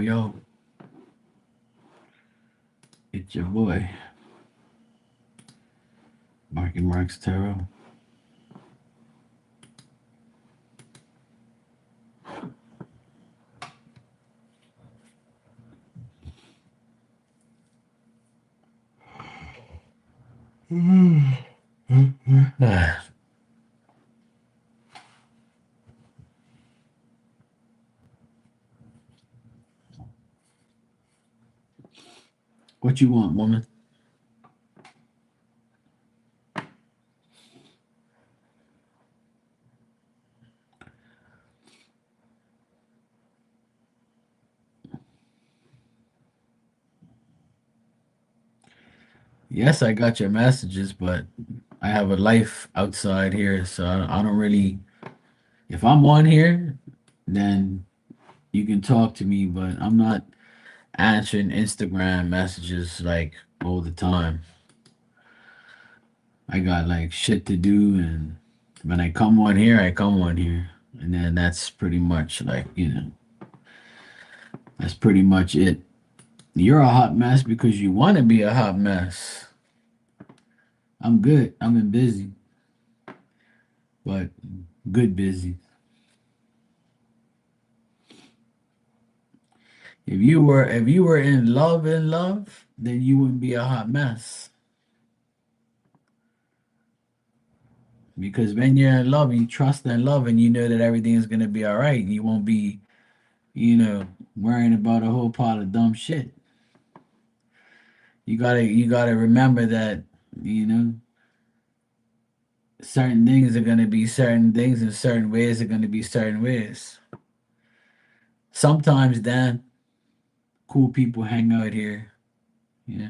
yo. It's your boy, Marky Marks Tarot. What you want, woman? Yes, I got your messages, but I have a life outside here, so I don't really. If I'm on here, then you can talk to me, but I'm not answering Instagram messages like all the time. I got like shit to do, and when I come on here, I come on here, and then that's pretty much like that's pretty much it. You're a hot mess because you want to be a hot mess. I'm good. I'm in busy, but good busy. If you were in love, then you wouldn't be a hot mess. Because when you're in love, you trust in love, and you know that everything is gonna be all right. You won't be, worrying about a whole pile of dumb shit. You gotta remember that you know certain things are gonna be certain things, and certain ways are gonna be certain ways. Sometimes, Dan, cool people hang out here. Yeah.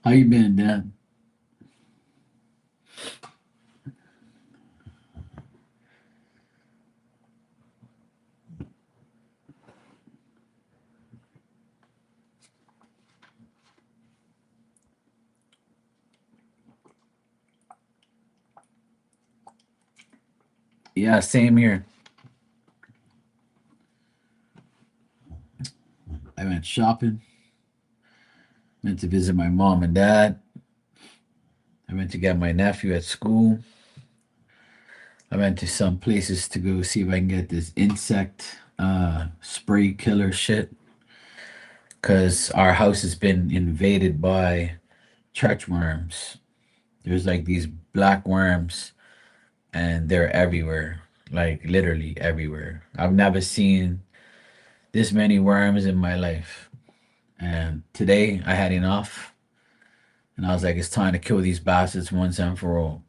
How you been, Dan? Yeah, same here. I went shopping. Went to visit my mom and dad. I went to get my nephew at school. I went to some places to go see if I can get this insect spray killer shit. Cause our house has been invaded by church worms. There's like these black worms, and they're everywhere. Like literally everywhere. I've never seen this many worms in my life. And today I had enough, and I was like, it's time to kill these bastards once and for all.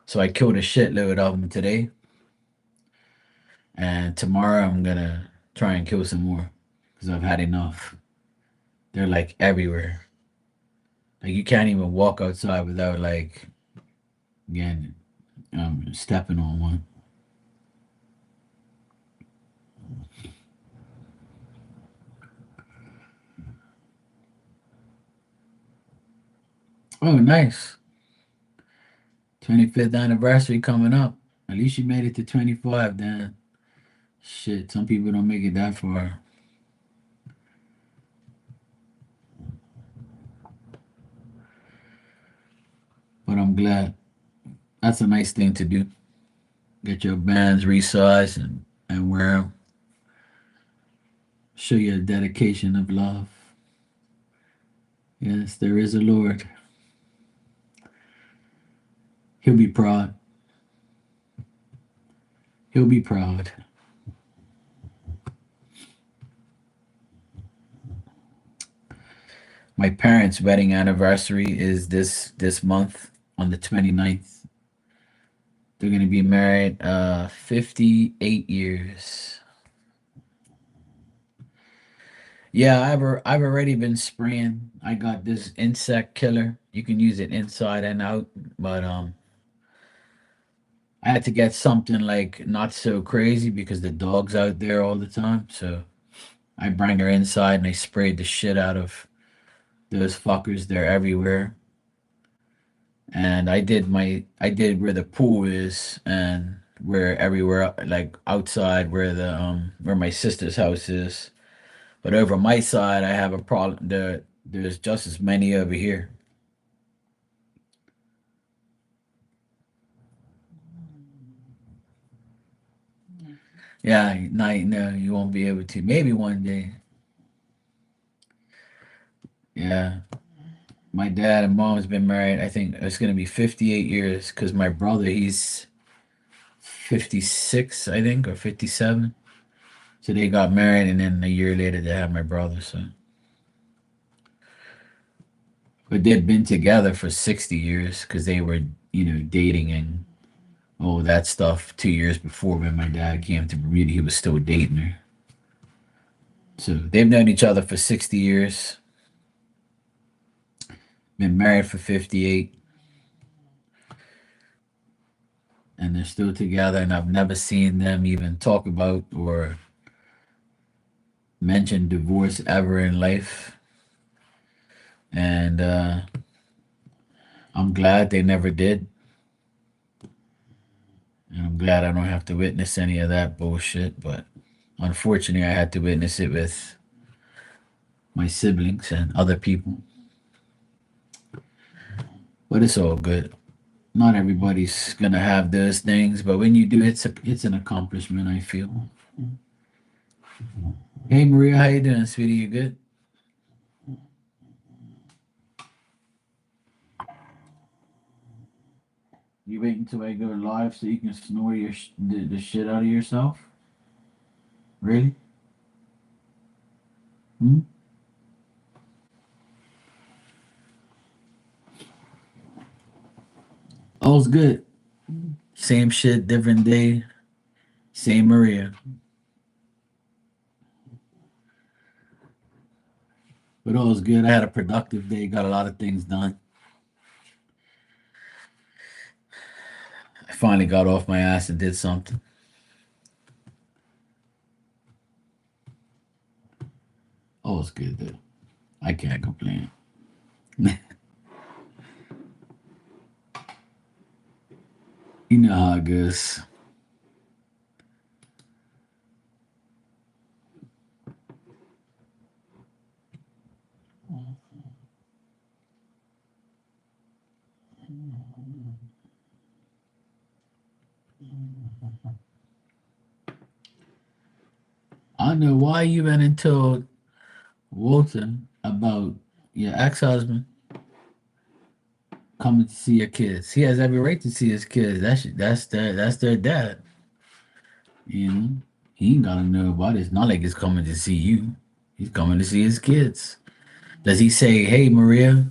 So I killed a shitload of them today, and tomorrow I'm gonna try and kill some more because I've had enough. They're like everywhere. Like you can't even walk outside without like again stepping on one. Oh, nice. 25th anniversary coming up. At least you made it to 25, then. Shit, some people don't make it that far. But I'm glad. That's a nice thing to do. Get your bands resized and wear 'em. Show your dedication of love. Yes, there is a Lord. He'll be proud. He'll be proud. My parents' wedding anniversary is this month on the 29th. They're gonna be married 58 years. Yeah, I've already been spraying. I got this insect killer. You can use it inside and out, but I had to get something like not so crazy because the dog's out there all the time. So I bring her inside and I sprayed the shit out of those fuckers. They're everywhere. And I did where the pool is and where everywhere like outside where the where my sister's house is. But over my side I have a problem. There's just as many over here. Yeah, no, you won't be able to. Maybe one day. Yeah. My dad and mom's been married, I think it's gonna be 58 years because my brother, he's 56, I think, or 57. So they got married and then a year later they had my brother, so but they've been together for 60 years because they were, dating and all that stuff 2 years before when my dad came to Bermuda, he was still dating her. So they've known each other for 60 years, been married for 58, and they're still together. And I've never seen them even talk about or mention divorce ever in life. And I'm glad they never did. And I'm glad I don't have to witness any of that bullshit. But unfortunately, I had to witness it with my siblings and other people. But it's all good. Not everybody's gonna have those things, but when you do, it's an accomplishment. I feel. Hey Maria, how you doing, sweetie? You good? You wait until I go live so you can snore the shit out of yourself? Really? Hmm? All's good. Same shit, different day. Same Maria. But all's good. I had a productive day. Got a lot of things done. I finally got off my ass and did something. All's good though. I can't complain. You know how it goes. I don't know why you went and told Walter about your ex-husband coming to see your kids. He has every right to see his kids. That's their dad. You know, he ain't gotta know about it. It's not like he's coming to see you. He's coming to see his kids. Does he say, "Hey, Maria,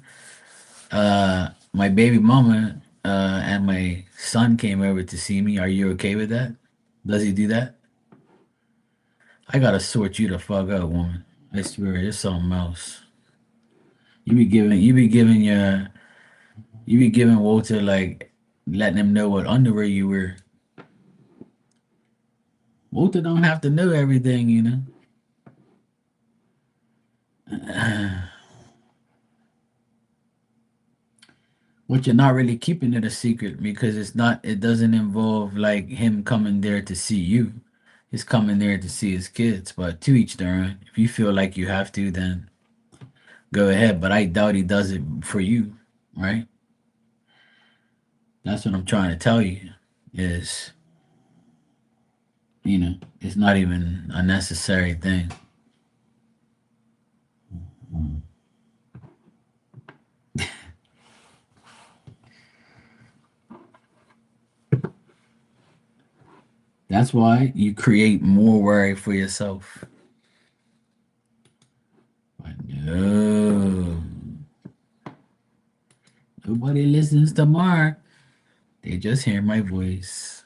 my baby mama and my son came over to see me. Are you okay with that?" Does he do that? I gotta sort you the fuck out, woman. I swear, it's something else. You be giving Walter like letting him know what underwear you wear. Walter don't have to know everything, you know. But you're not really keeping it a secret because it doesn't involve like him coming there to see you. He's coming there to see his kids, but to each their own. If you feel like you have to, then go ahead. But I doubt he does it for you, right? That's what I'm trying to tell you. Is it's not even a necessary thing. That's why you create more worry for yourself. But no, nobody listens to Mark. They just hear my voice.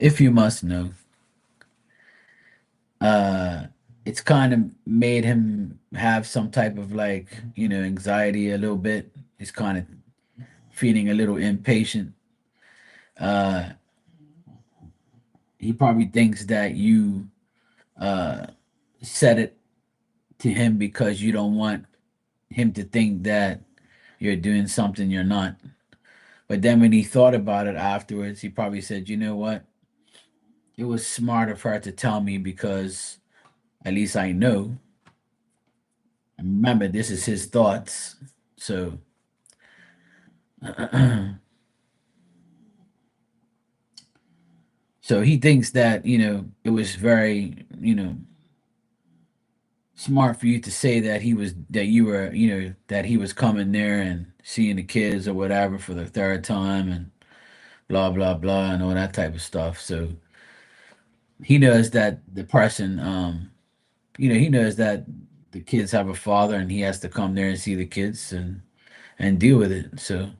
if you must know, uh, it's kind of made him have some type of like, anxiety a little bit. He's kind of feeling a little impatient. Uh, he probably thinks that you uh, said it to him because you don't want him to think that you're doing something you're not. But then when he thought about it afterwards, he probably said, you know what? It was smart of her to tell me because at least I know. And remember, this is his thoughts. So, so he thinks that, it was very, smart for you to say that you were, that he was coming there and seeing the kids or whatever for the third time and blah, blah, blah, and all that type of stuff. So he knows that the person, he knows that the kids have a father and he has to come there and see the kids and deal with it. So,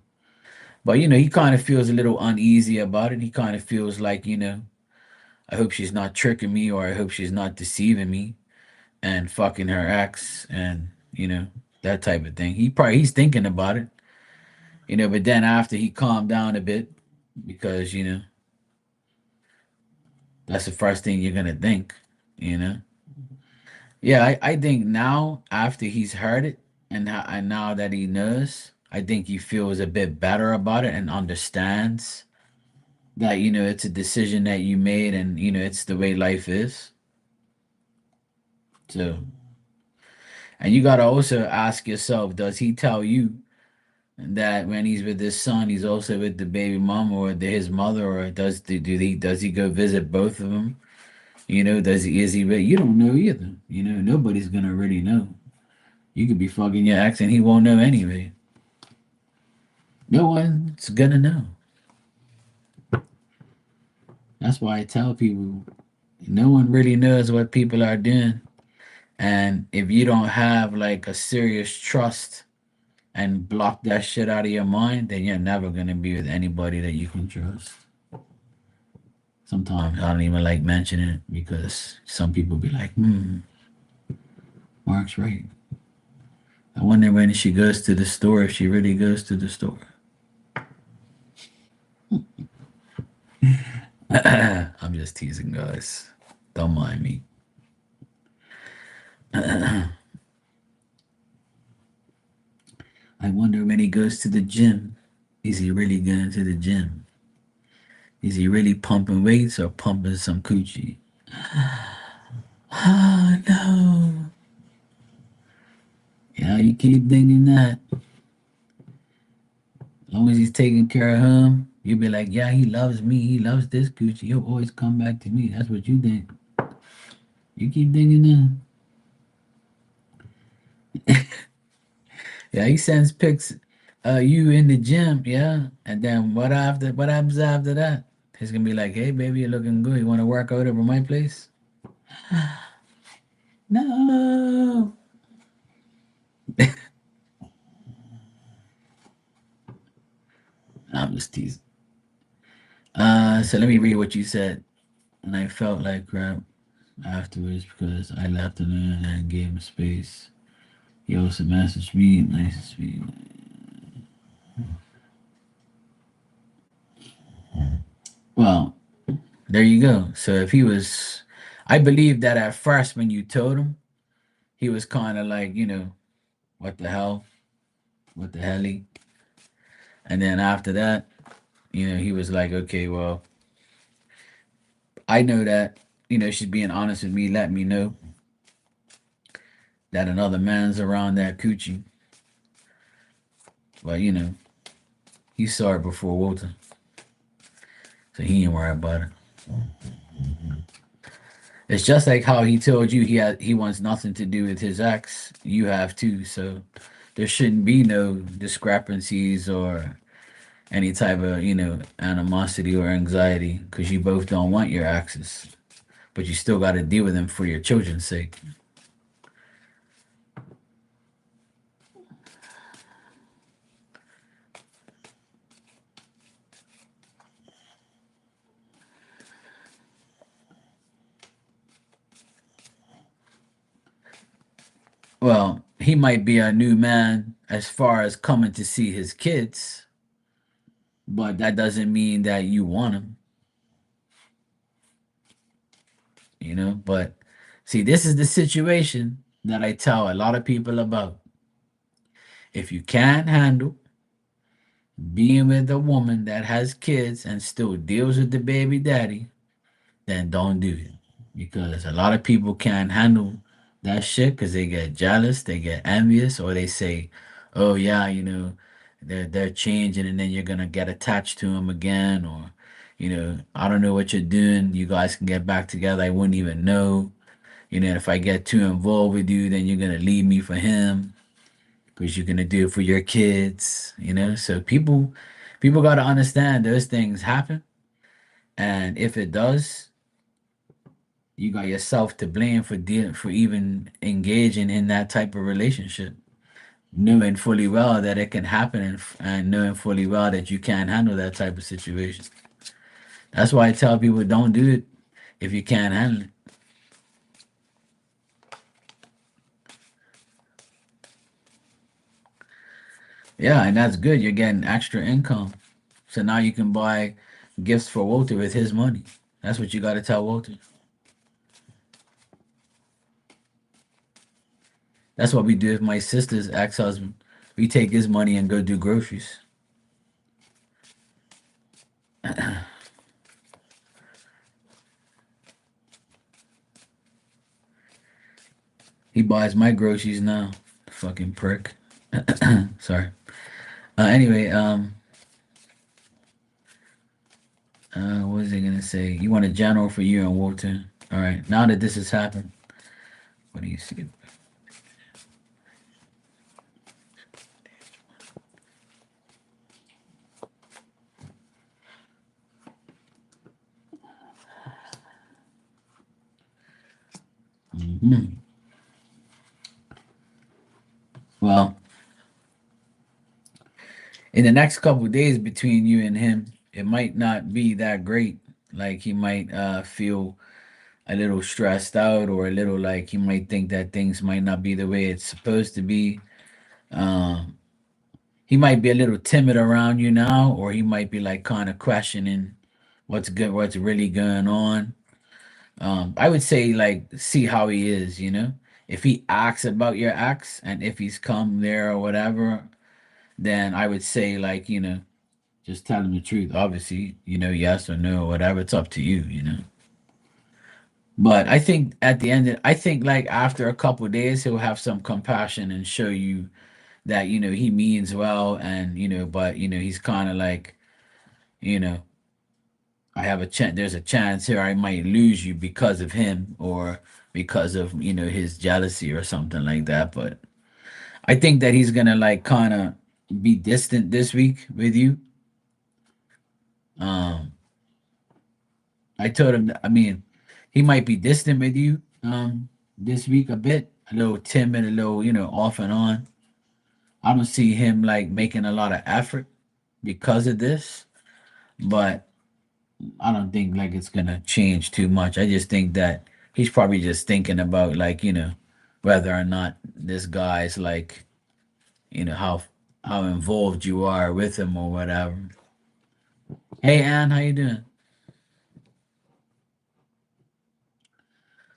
but he kind of feels a little uneasy about it. He kind of feels like, I hope she's not tricking me or I hope she's not deceiving me and fucking her ex and, that type of thing. He's thinking about it, but then after he calmed down a bit because, that's the first thing you're going to think, you know? Yeah, I think now after he's heard it and now that he knows, I think he feels a bit better about it and understands that it's a decision that you made and it's the way life is. So, and you got to also ask yourself, does he tell you that when he's with his son, he's also with the baby mama or his mother, or does he go visit both of them? Does he is he really? You don't know either. Nobody's gonna really know. You could be fucking your ex and he won't know anyway. No one's gonna know. That's why I tell people, no one really knows what people are doing. And if you don't have like a serious trust and block that shit out of your mind, then you're never gonna be with anybody that you can trust. Sometimes I don't even like mentioning it because some people be like, Mark's right. I wonder when she goes to the store if she really goes to the store. I'm just teasing, guys. Don't mind me. I wonder when he goes to the gym. Is he really going to the gym? Is he really pumping weights or pumping some coochie? Oh no. Yeah, you keep thinking that. As long as he's taking care of him, you'll be like, yeah, he loves me. He loves this coochie. He'll always come back to me. That's what you think. You keep thinking that. Yeah, he sends pics you in the gym, yeah. And then what happens after that? He's gonna be like, hey baby, you're looking good. You wanna work out over my place? No. I'm just teasing. So let me read what you said. And I felt like crap afterwards because I left him and gave him space. He also messaged me, nice to speak. Well, there you go. So if he was, I believe that at first when you told him, he was kind of like, what the hell? What the hell? And then after that, he was like, okay, well, I know that, she's being honest with me, let me know that another man's around that coochie. But, he saw it before Walter. So he ain't worried about it. It's just like how he told you he wants nothing to do with his ex. You have too. So there shouldn't be no discrepancies or any type of, animosity or anxiety because you both don't want your exes. But you still got to deal with them for your children's sake. Well, he might be a new man as far as coming to see his kids, but that doesn't mean that you want him, you know. But see, this is the situation that I tell a lot of people about. If you can't handle being with a woman that has kids and still deals with the baby daddy, then don't do it. Because a lot of people can't handle that shit because they get jealous, they get envious, or they say, "Oh yeah, they're changing," and then you're gonna get attached to them again, or I don't know what you're doing. You guys can get back together. I wouldn't even know. If I get too involved with you, then you're gonna leave me for him because you're gonna do it for your kids. So people got to understand those things happen, and if it does, you got yourself to blame for for even engaging in that type of relationship, knowing fully well that it can happen, and knowing fully well that you can't handle that type of situation. That's why I tell people don't do it if you can't handle it. Yeah, and that's good. You're getting extra income. So now you can buy gifts for Walter with his money. That's what you got to tell Walter. That's what we do with my sister's ex-husband. We take his money and go do groceries. He buys my groceries now. Fucking prick. Sorry. Anyway, what was I gonna say? You want a general for you and Walter? All right. Now that this has happened, what do you see? Mhm. Well, in the next couple of days between you and him, it might not be that great. Like he might feel a little stressed out, or a little like he might think that things might not be the way it's supposed to be. Um, he might be a little timid around you now, or he might be like kind of questioning what's good, what's really going on. I would say like see how he is, If he asks about your ex and if he's come there or whatever, then I would say like, just tell him the truth. Obviously, yes or no or whatever. It's up to you. But I think at the end, I think like after a couple days, he'll have some compassion and show you that he means well, and but he's kind of like, you know, I have a chance. There's a chance here I might lose you because of him, or because of his jealousy or something like that. But I think that he's gonna like kind of be distant this week with you. Um, I told him. I mean, he might be distant with you. This week a bit, a little timid, a little off and on. I don't see him like making a lot of effort because of this, but I don't think like it's gonna change too much. I just think that he's probably just thinking about like whether or not this guy's like how involved you are with him or whatever. Hey Ann, how you doing?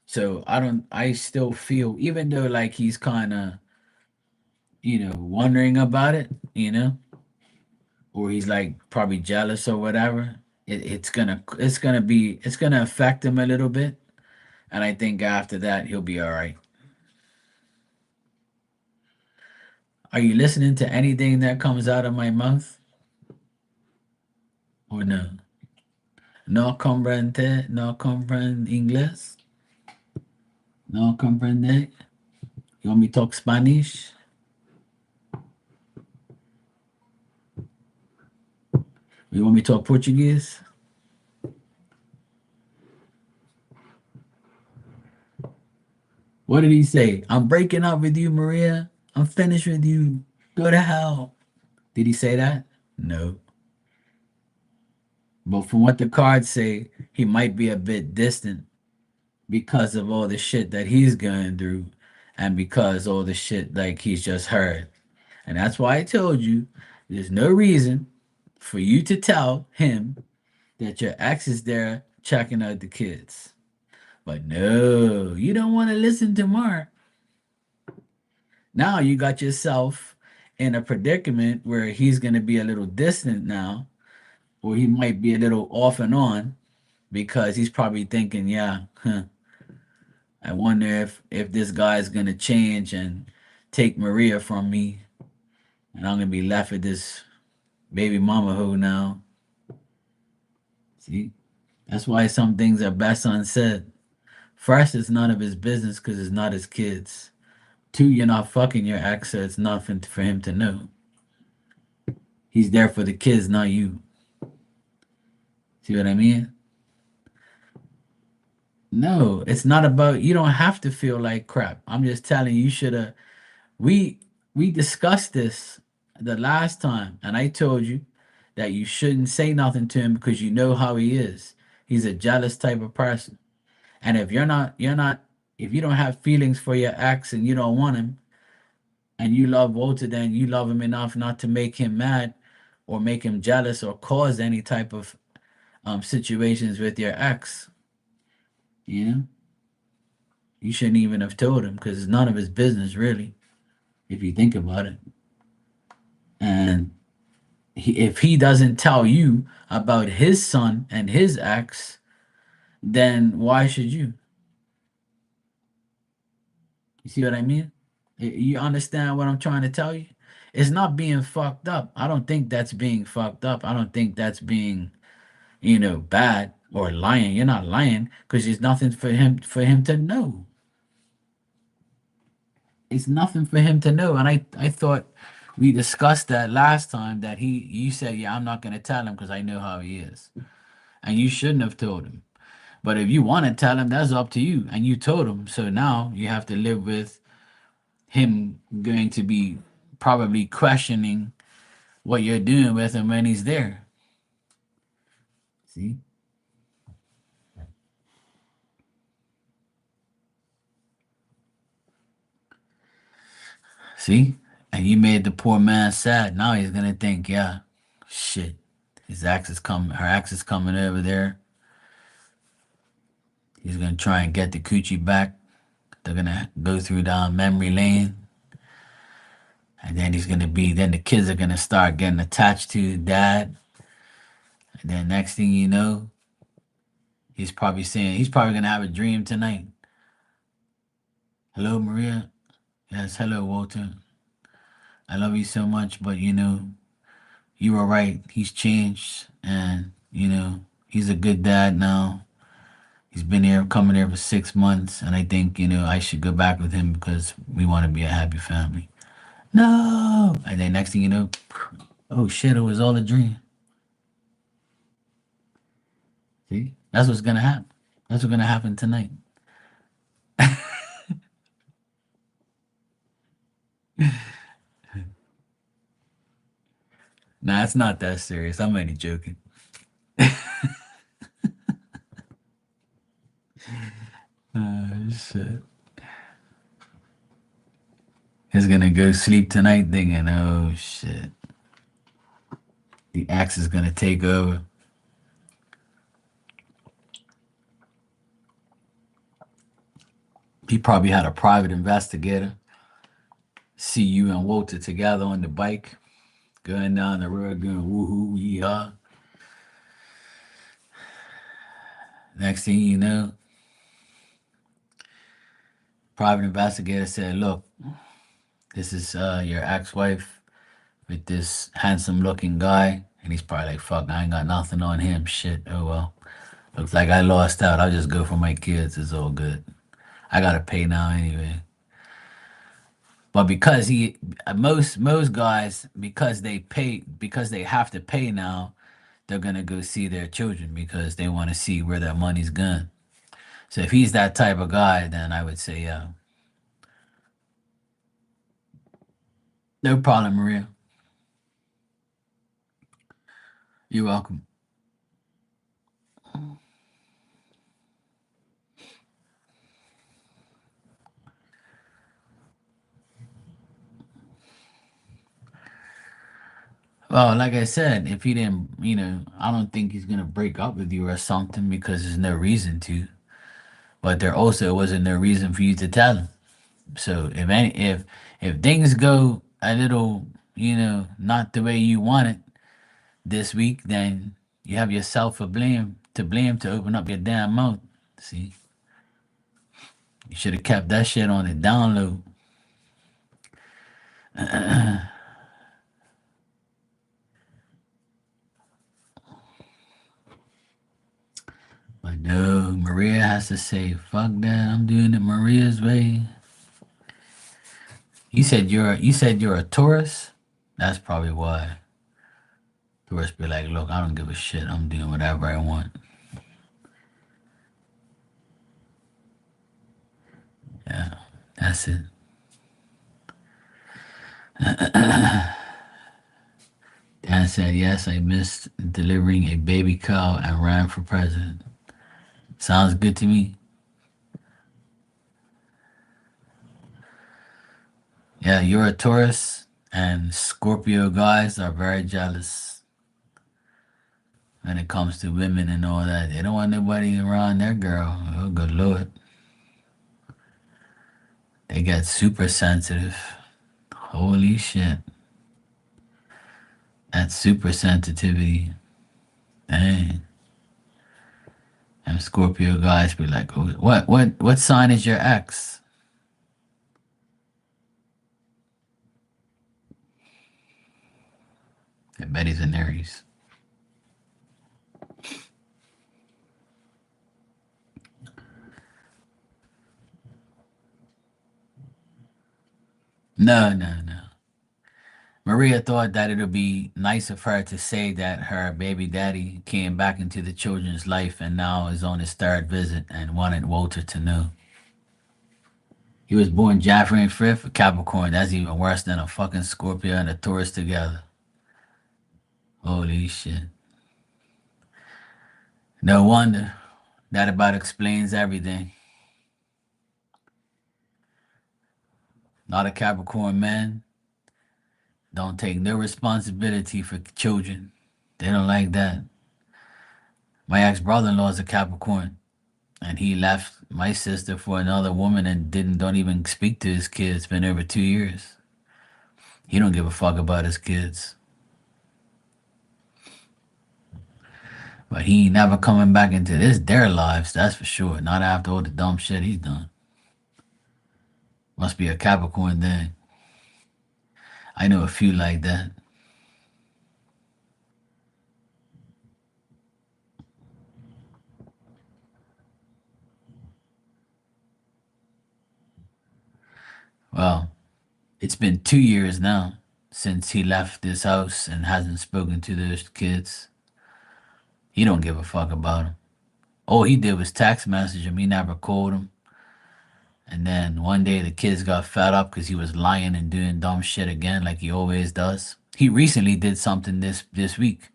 So I still feel, even though like he's kind of wondering about it, or he's like probably jealous or whatever. It's gonna affect him a little bit, and I think after that he'll be all right. Are you listening to anything that comes out of my mouth or no? No comprende, no comprende inglés, no comprende. You want me to talk Spanish? You want me to talk Portuguese? What did he say? I'm breaking up with you, Maria. I'm finished with you. Go to hell. Did he say that? No. But from what the cards say, he might be a bit distant because of all the shit that he's going through. and because all the shit like he's just heard. And that's why I told you there's no reason for you to tell him that your ex is there checking out the kids. But no, you don't want to listen to Mark. Now you got yourself in a predicament where he's going to be a little distant now, or he might be a little off and on because he's probably thinking, yeah, huh, I wonder if this guy's going to change and take Maria from me, and I'm going to be left with this baby mama who now. See, that's why some things are best unsaid. First, it's none of his business because it's not his kids. Two, you're not fucking your ex, so it's nothing for him to know. He's there for the kids, not you. See what I mean? No, it's not about you don't have to feel like crap. I'm just telling you, you should have we we discussed this the last time and I told you that you shouldn't say nothing to him because you know how he is. He's a jealous type of person. And if you're not if you don't have feelings for your ex and you don't want him and you love Walter, then you love him enough not to make him mad or make him jealous or cause any type of situations with your ex. You know, you shouldn't even have told him because it's none of his business, really, if you think about it. And if he doesn't tell you about his son and his ex, then why should you? You see what I mean? You understand what I'm trying to tell you? It's not being fucked up. I don't think that's being fucked up. I don't think that's being, bad or lying. You're not lying because there's nothing for him to know. It's nothing for him to know. And I thought we discussed that last time that you said, yeah, I'm not gonna tell him because I know how he is. And you shouldn't have told him. But if you want to tell him, that's up to you. And you told him. So now you have to live with him going to be probably questioning what you're doing with him when he's there. See? See? And you made the poor man sad. Now he's gonna think, yeah, shit. Her ex is coming over there. He's gonna try and get the coochie back. They're gonna go through down memory lane. And then the kids are gonna start getting attached to dad. And then next thing you know, he's probably gonna have a dream tonight. Hello, Maria. Yes, hello, Walter. I love you so much, but you were right. He's changed, and he's a good dad now. He's been here, coming here for 6 months, and I think I should go back with him because we want to be a happy family. No, and then next thing you know, oh shit, it was all a dream. See, that's what's gonna happen. That's what's gonna happen tonight. Nah, it's not that serious. I'm only joking. Shit. He's gonna go sleep tonight thinking, oh shit, the axe is gonna take over. He probably had a private investigator see you and Walter together on the bike, going down the road, going woohoo, yeehaw. Next thing you know, private investigator said, look, this is your ex-wife with this handsome looking guy. And he's probably like, fuck, I ain't got nothing on him. Shit, oh well. Looks like I lost out. I'll just go for my kids. It's all good. I gotta pay now anyway. But because most guys because they have to pay now, they're gonna go see their children because they want to see where their money's gone. So if he's that type of guy, then I would say, yeah, no problem, Maria. You're welcome. Well, like I said, if he didn't, I don't think he's gonna break up with you or something because there's no reason to. But there also wasn't no reason for you to tell him. So if things go a little, not the way you want it this week, then you have yourself to blame to open up your damn mouth. See, you should have kept that shit on the download. But no, Maria has to say, "Fuck that! I'm doing it Maria's way." You said you're a Taurus. That's probably why Taurus be like, "Look, I don't give a shit. I'm doing whatever I want." Yeah, that's it. Dan said, "Yes, I missed delivering a baby cow and ran for president." Sounds good to me. Yeah, you're a Taurus, and Scorpio guys are very jealous when it comes to women and all that. They don't want nobody around their girl. Oh, good lord. They get super sensitive. Holy shit. That super sensitivity. Dang. And Scorpio guys be like, "Oh, what sign is your ex?" I bet he's an Aries. No, no, no. Maria thought that it would be nice of her to say that her baby daddy came back into the children's life and now is on his third visit and wanted Walter to know. He was born January 5th, a Capricorn. That's even worse than a fucking Scorpio and a Taurus together. Holy shit. No wonder. That about explains everything. Not a Capricorn man. Don't take no responsibility for children. They don't like that. My ex brother in law is a Capricorn, and he left my sister for another woman and don't even speak to his kids. It's been over 2 years. He don't give a fuck about his kids. But he ain't never coming back into their lives, that's for sure. Not after all the dumb shit he's done. Must be a Capricorn thing. I know a few like that. Well, it's been 2 years now since he left this house and hasn't spoken to those kids. He don't give a fuck about them. All he did was text message him. He never called him. And then one day the kids got fed up because he was lying and doing dumb shit again, like he always does. He recently did something this week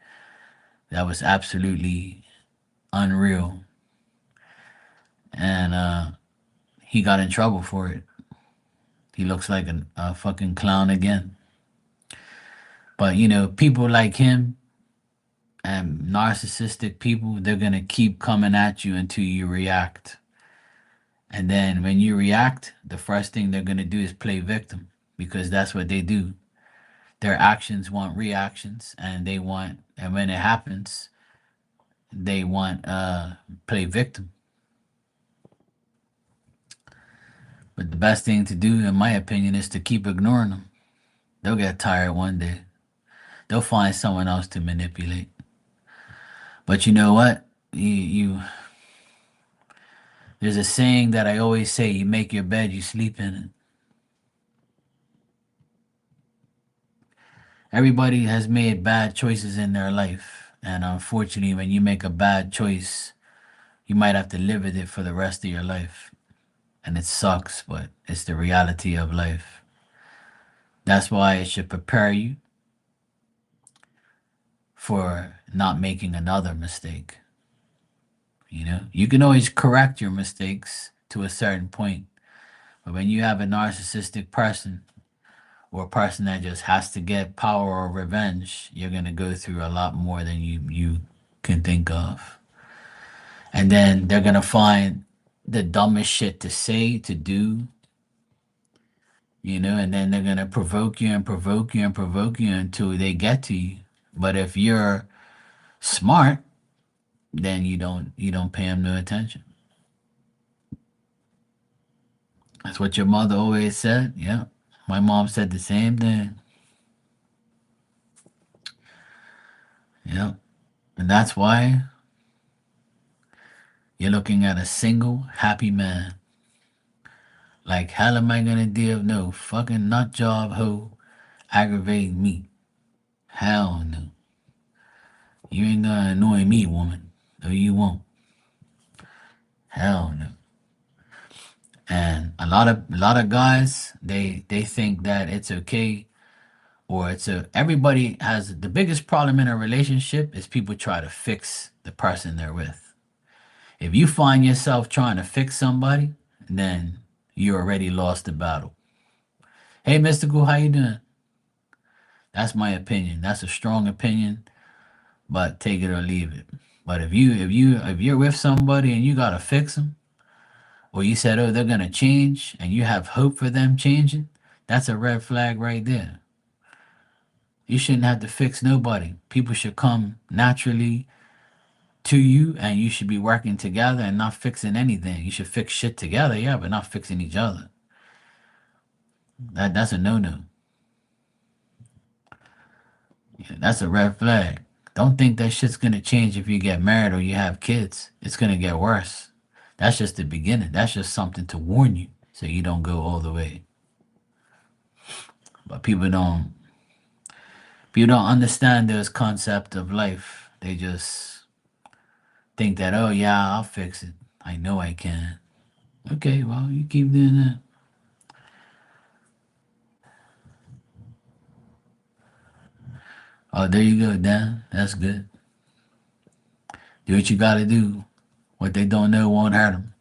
that was absolutely unreal, and he got in trouble for it. He looks like a fucking clown again. But people like him and narcissistic people, they're gonna keep coming at you until you react. And then when you react, the first thing they're gonna do is play victim because that's what they do. Their actions want reactions, and when it happens, they want play victim. But the best thing to do, in my opinion, is to keep ignoring them. They'll get tired one day. They'll find someone else to manipulate. But you know what? There's a saying that I always say: you make your bed, you sleep in it. Everybody has made bad choices in their life, and unfortunately, when you make a bad choice, you might have to live with it for the rest of your life. And it sucks, but it's the reality of life. That's why it should prepare you for not making another mistake. You can always correct your mistakes to a certain point, but when you have a narcissistic person or a person that just has to get power or revenge, you're gonna go through a lot more than you can think of. And then they're gonna find the dumbest shit to say, to do, and then they're gonna provoke you and provoke you and provoke you until they get to you. But if you're smart, then you don't pay them no attention. That's what your mother always said. Yeah. My mom said the same thing. Yeah. And that's why you're looking at a single happy man. Like, hell am I gonna deal with no fucking nut job hoe aggravating me? Hell no. You ain't gonna annoy me, woman. No, you won't. Hell no. And a lot of guys, they think that it's okay, or everybody has the biggest problem in a relationship is people try to fix the person they're with. If you find yourself trying to fix somebody, then you already lost the battle. Hey, Mystical, how you doing? That's my opinion. That's a strong opinion, but take it or leave it. But if you're with somebody and you gotta fix them, or you said, oh, they're gonna change, and you have hope for them changing, that's a red flag right there. You shouldn't have to fix nobody. People should come naturally to you, and you should be working together and not fixing anything. You should fix shit together, yeah, but not fixing each other. That's a no-no. Yeah, that's a red flag. Don't think that shit's gonna change if you get married or you have kids. It's gonna get worse. That's just the beginning. That's just something to warn you so you don't go all the way. But people don't understand this concept of life. They just think that, oh yeah, I'll fix it. I know I can. Okay, well, you keep doing that. Oh, there you go, Dan. That's good. Do what you gotta do. What they don't know won't hurt them.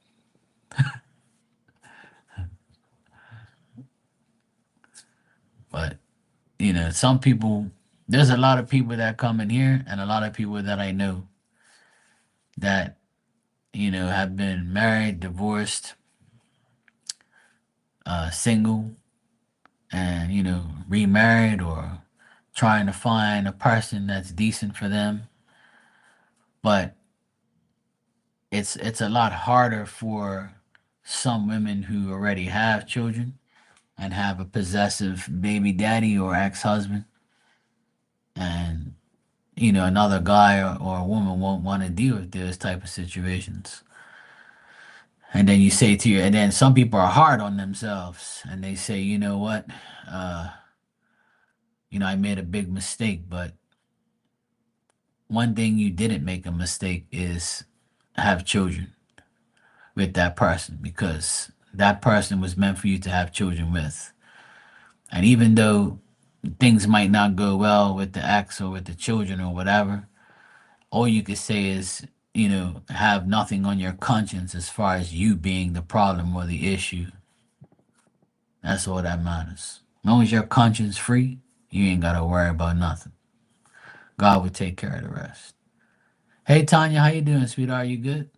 But some people. There's a lot of people that come in here, and a lot of people that I know that have been married, divorced, single, and remarried, or trying to find a person that's decent for them. But it's a lot harder for some women who already have children and have a possessive baby daddy or ex-husband, and another guy or a woman won't want to deal with those type of situations. And then and then some people are hard on themselves, and they say, you know what, uh I made a big mistake. But one thing you didn't make a mistake is have children with that person, because that person was meant for you to have children with. And even though things might not go well with the ex or with the children or whatever, all you could say is, have nothing on your conscience as far as you being the problem or the issue. That's all that matters. As long as your conscience free, you ain't gotta worry about nothing. God will take care of the rest. Hey Tanya, how you doing, sweetheart? You good?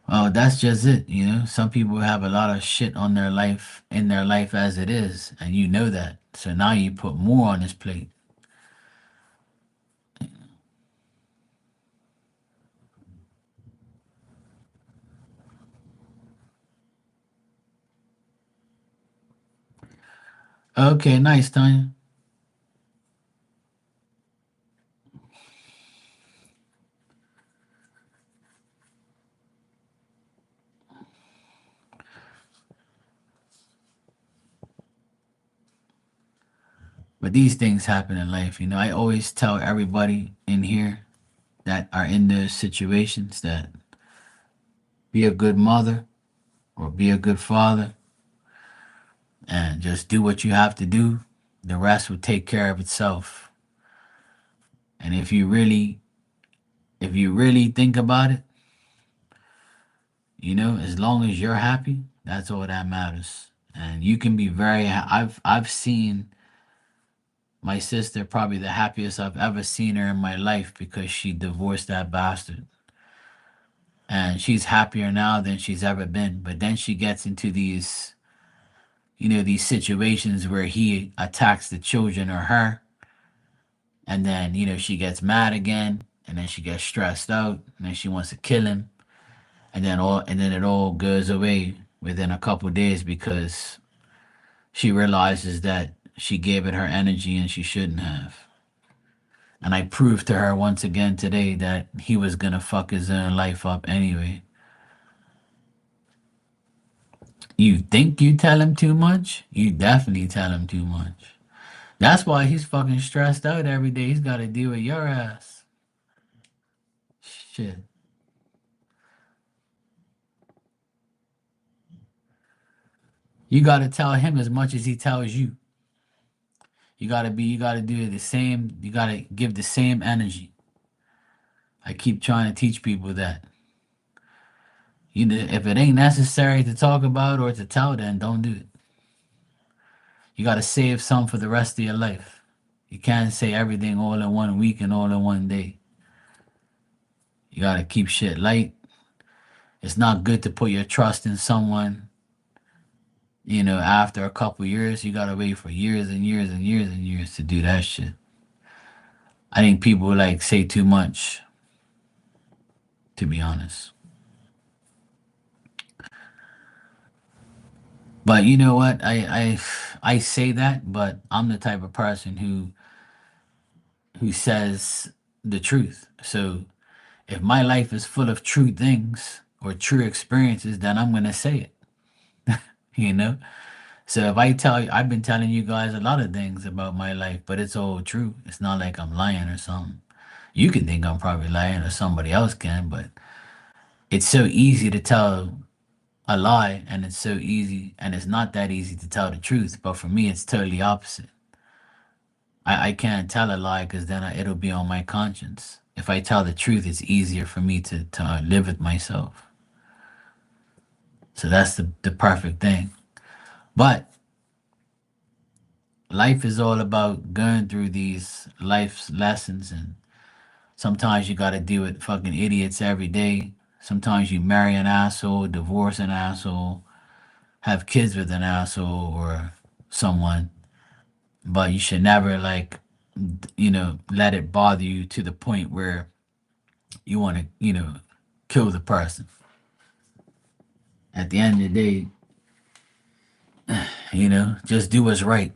Oh, that's just it. Some people have a lot of shit on their life, in their life as it is, and you know that. So now you put more on his plate. Okay, nice, Tanya. But these things happen in life. I always tell everybody in here that are in those situations that be a good mother or be a good father, and just do what you have to do. The rest will take care of itself. And if you really think about it, as long as you're happy, that's all that matters. And you can be I've seen my sister probably the happiest I've ever seen her in my life because she divorced that bastard. And she's happier now than she's ever been. But then she gets into these situations where he attacks the children or her, and then she gets mad again, and then she gets stressed out, and then she wants to kill him, and then it all goes away within a couple days because she realizes that she gave it her energy and she shouldn't have. And I proved to her once again today that he was gonna fuck his own life up anyway. You think you tell him too much? You definitely tell him too much. That's why he's fucking stressed out every day. He's got to deal with your ass. Shit. You got to tell him as much as he tells you. You got to do the same. You got to give the same energy. I keep trying to teach people that. If it ain't necessary to talk about or to tell, then don't do it. You got to save some for the rest of your life. You can't say everything all in 1 week and all in 1 day. You got to keep shit light. It's not good to put your trust in someone. After a couple years, you gotta wait for years and years and years and years to do that shit. I think people like say too much, to be honest. But you know what? I say that, but I'm the type of person who says the truth. So if my life is full of true things or true experiences, then I'm gonna say it. You know. So if I tell you, I've been telling you guys a lot of things about my life, but it's all true. It's not like I'm lying or something. You can think I'm probably lying or somebody else can, but it's so easy to tell a lie and it's so easy and it's not that easy to tell the truth. But for me, it's totally opposite. I can't tell a lie because then it'll be on my conscience. If I tell the truth, it's easier for me to live with myself. So that's the perfect thing. But life is all about going through these life's lessons, and sometimes you got to deal with fucking idiots every day. Sometimes you marry an asshole, divorce an asshole, have kids with an asshole or someone, but you should never let it bother you to the point where you want to, kill the person. At the end of the day, just do what's right.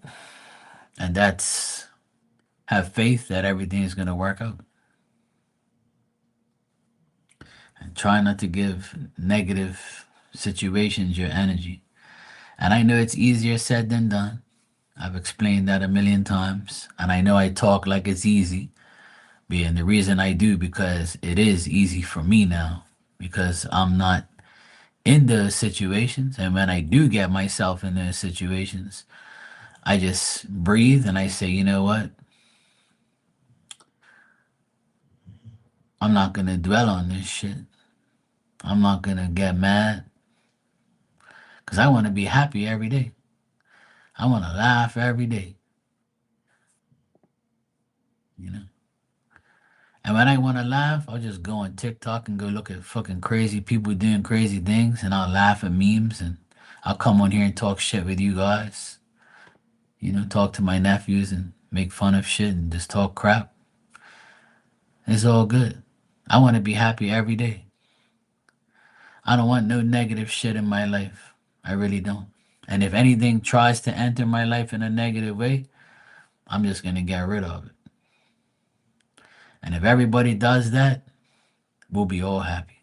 And that's have faith that everything is going to work out. And try not to give negative situations your energy. And I know it's easier said than done. I've explained that a million times. And I know I talk like it's easy. And the reason I do, because it is easy for me now, because I'm not in those situations. And when I do get myself in those situations, I just breathe and I say, you know what? I'm not going to dwell on this shit. I'm not going to get mad because I want to be happy every day. I want to laugh every day, you know? And when I want to laugh, I'll just go on TikTok and go look at fucking crazy people doing crazy things, and I'll laugh at memes, and I'll come on here and talk shit with you guys. Talk to my nephews and make fun of shit and just talk crap. It's all good. I want to be happy every day. I don't want no negative shit in my life. I really don't. And if anything tries to enter my life in a negative way, I'm just going to get rid of it. And if everybody does that, we'll be all happy.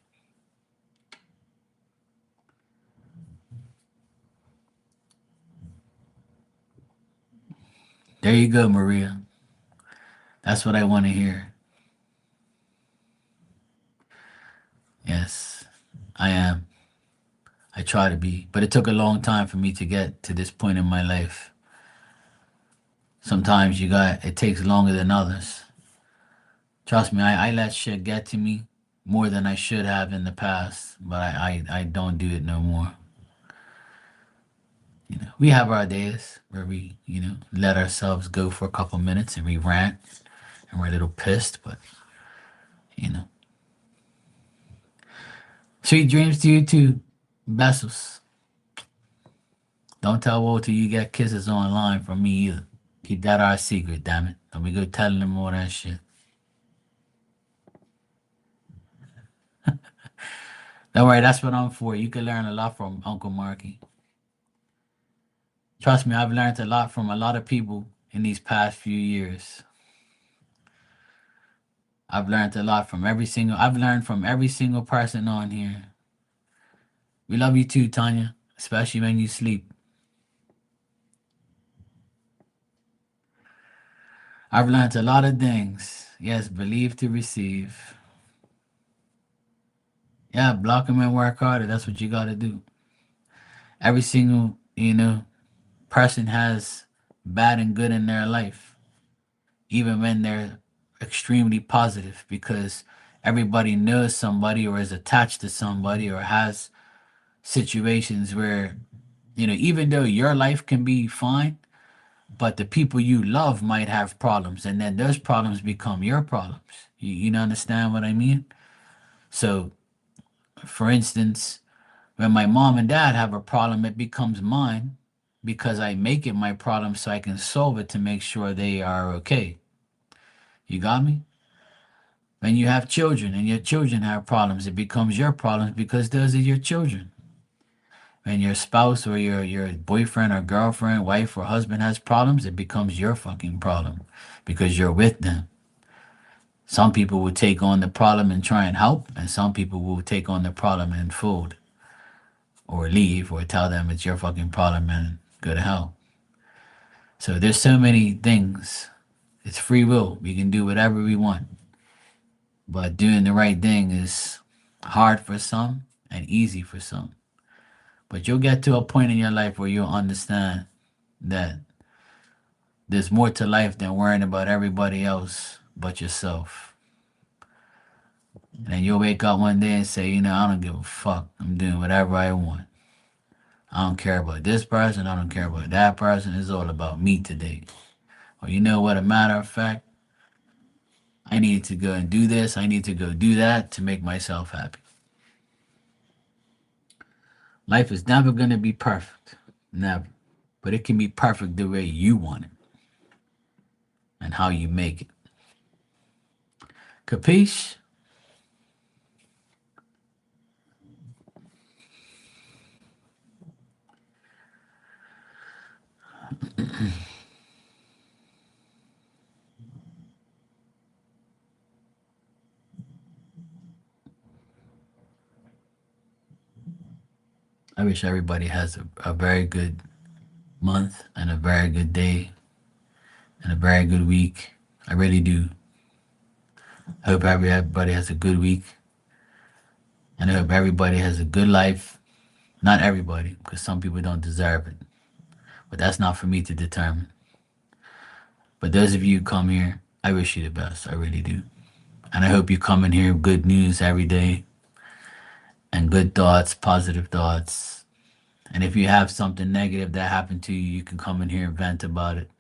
There you go, Maria. That's what I want to hear. Yes, I am. I try to be, but it took a long time for me to get to this point in my life. Sometimes it takes longer than others. Trust me, I let shit get to me more than I should have in the past, but I don't do it no more. We have our days where we, let ourselves go for a couple minutes and we rant and we're a little pissed, but, you know. Sweet dreams to you too, Bessos. Don't tell Walter you got kisses online from me either. Keep that our secret, damn it. Don't be go telling them all that shit. Don't worry, that's what I'm for. You can learn a lot from Uncle Marky. Trust me, I've learned a lot from a lot of people in these past few years. I've learned from every single person on here. We love you too, Tanya, especially when you sleep. I've learned a lot of things. Yes, believe to receive. Yeah, block them and work harder. That's what you got to do. Every single, person has bad and good in their life, even when they're extremely positive, because everybody knows somebody or is attached to somebody or has situations where, even though your life can be fine, but the people you love might have problems, and then those problems become your problems. You understand what I mean? So, for instance, when my mom and dad have a problem, it becomes mine because I make it my problem so I can solve it to make sure they are okay. You got me? When you have children and your children have problems, it becomes your problems because those are your children. When your spouse or your boyfriend or girlfriend, wife or husband has problems, it becomes your fucking problem because you're with them. Some people will take on the problem and try and help, and some people will take on the problem and fold or leave or tell them it's your fucking problem and go to hell. So there's so many things. It's free will. We can do whatever we want. But doing the right thing is hard for some and easy for some. But you'll get to a point in your life where you'll understand that there's more to life than worrying about everybody else but yourself. And then you'll wake up one day and say, I don't give a fuck. I'm doing whatever I want. I don't care about this person. I don't care about that person. It's all about me today. Or you know what? A matter of fact, I need to go and do this. I need to go do that to make myself happy. Life is never going to be perfect. Never. But it can be perfect the way you want it and how you make it. Capiche? I wish everybody has a very good month and a very good day and a very good week. I really do. I hope everybody has a good week. And I hope everybody has a good life. Not everybody, because some people don't deserve it. But that's not for me to determine. But those of you who come here, I wish you the best. I really do. And I hope you come in here with good news every day and good thoughts, positive thoughts. And if you have something negative that happened to you, you can come in here and vent about it.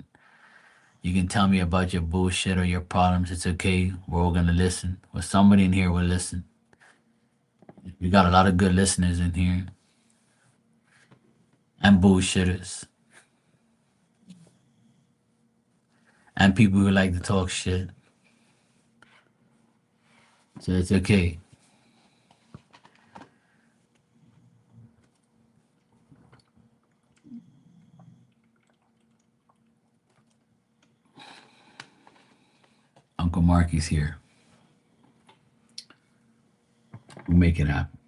You can tell me about your bullshit or your problems. It's okay. We're all going to listen. Or somebody in here will listen. We got a lot of good listeners in here and bullshitters and people who like to talk shit. So it's okay. Uncle Marky's here. We'll make it happen.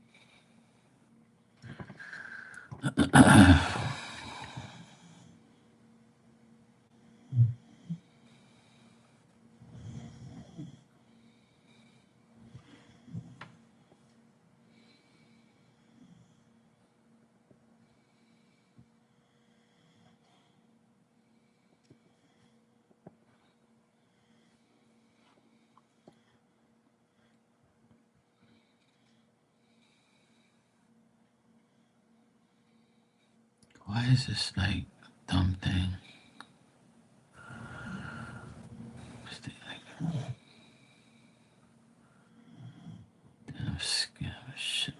Why is this like dumb thing? Damn scam shit.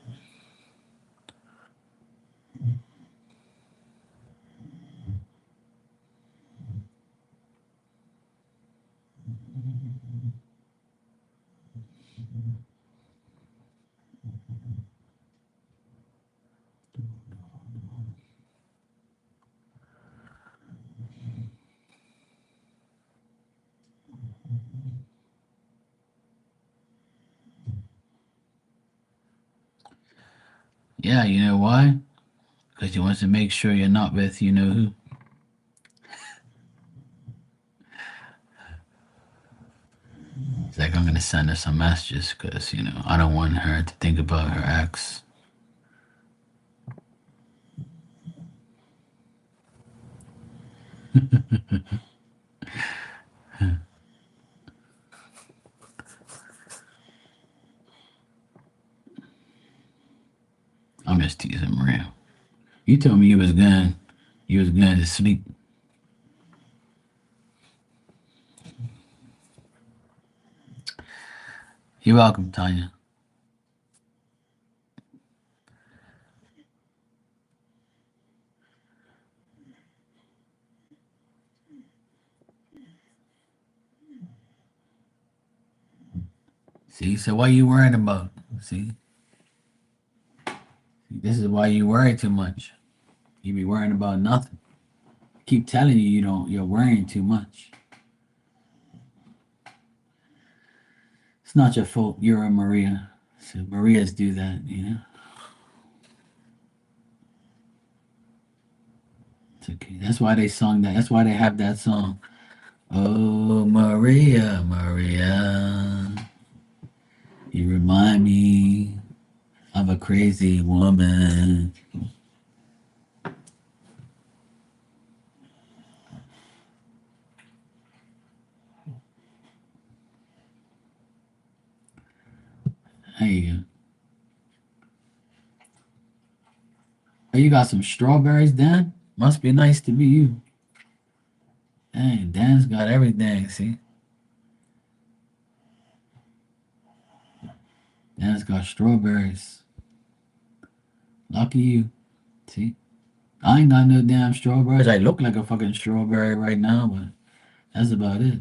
Yeah, you know why? Because he wants to make sure you're not with you know who. He's like, I'm gonna send her some messages because I don't want her to think about her ex. I'm just teasing Maria. You told me you was going to sleep. You're welcome, Tanya. See, so what you worrying about? See, this is why you worry too much. You be worrying about nothing. Keep telling you you don't. You're worrying too much. It's not your fault. You're a Maria. So Marias do that. It's okay. That's why they sung that. That's why they have that song. Oh, Maria, Maria, you remind me of a crazy woman. There you go. Oh, you got some strawberries, Dan? Must be nice to be you. Dang, Dan's got everything, see? Dan's got strawberries. Lucky you, see? I ain't got no damn strawberries. I look like a fucking strawberry right now, but that's about it.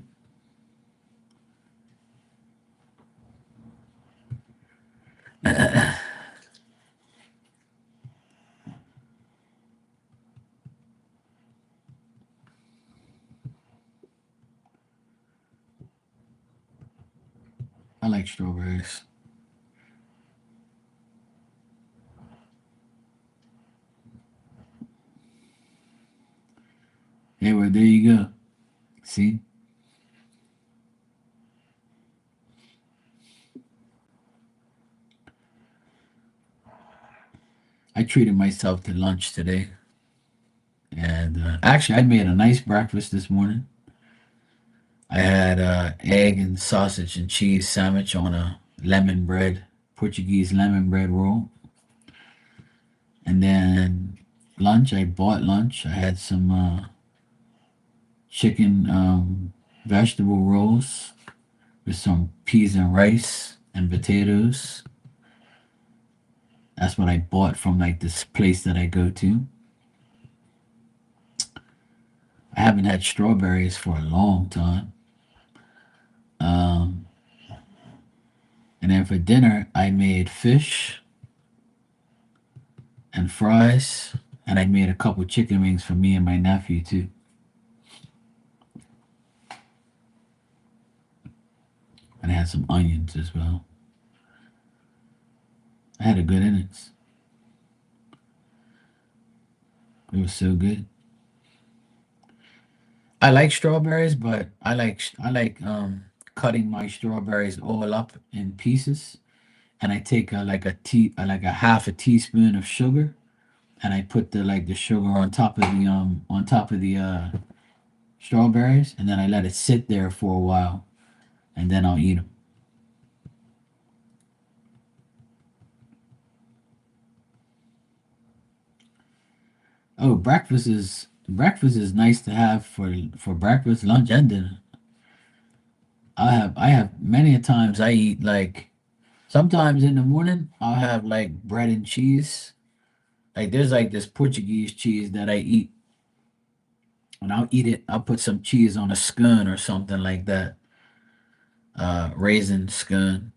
I like strawberries. Hey, well, there you go. See? I treated myself to lunch today. And actually, I made a nice breakfast this morning. I had egg and sausage and cheese sandwich on a lemon bread, Portuguese lemon bread roll. And then lunch, I bought lunch. I had some chicken vegetable rolls with some peas and rice and potatoes. That's what I bought from like this place that I go to. I haven't had strawberries for a long time. Um, and then for dinner, I made fish and fries, and I made a couple chicken wings for me and my nephew too. And I had some onions as well. I had a good innings. It was so good. I like strawberries, but I like cutting my strawberries all up in pieces, and I take like a half a teaspoon of sugar, and I put the sugar on top of the strawberries, and then I let it sit there for a while, and then I'll eat them. Oh, breakfast is nice to have for breakfast, lunch, and dinner. I have many a times I eat like sometimes in the morning I'll have like bread and cheese. Like there's like this Portuguese cheese that I eat, and I'll eat it. I'll put some cheese on a scone or something like that, raisin scone,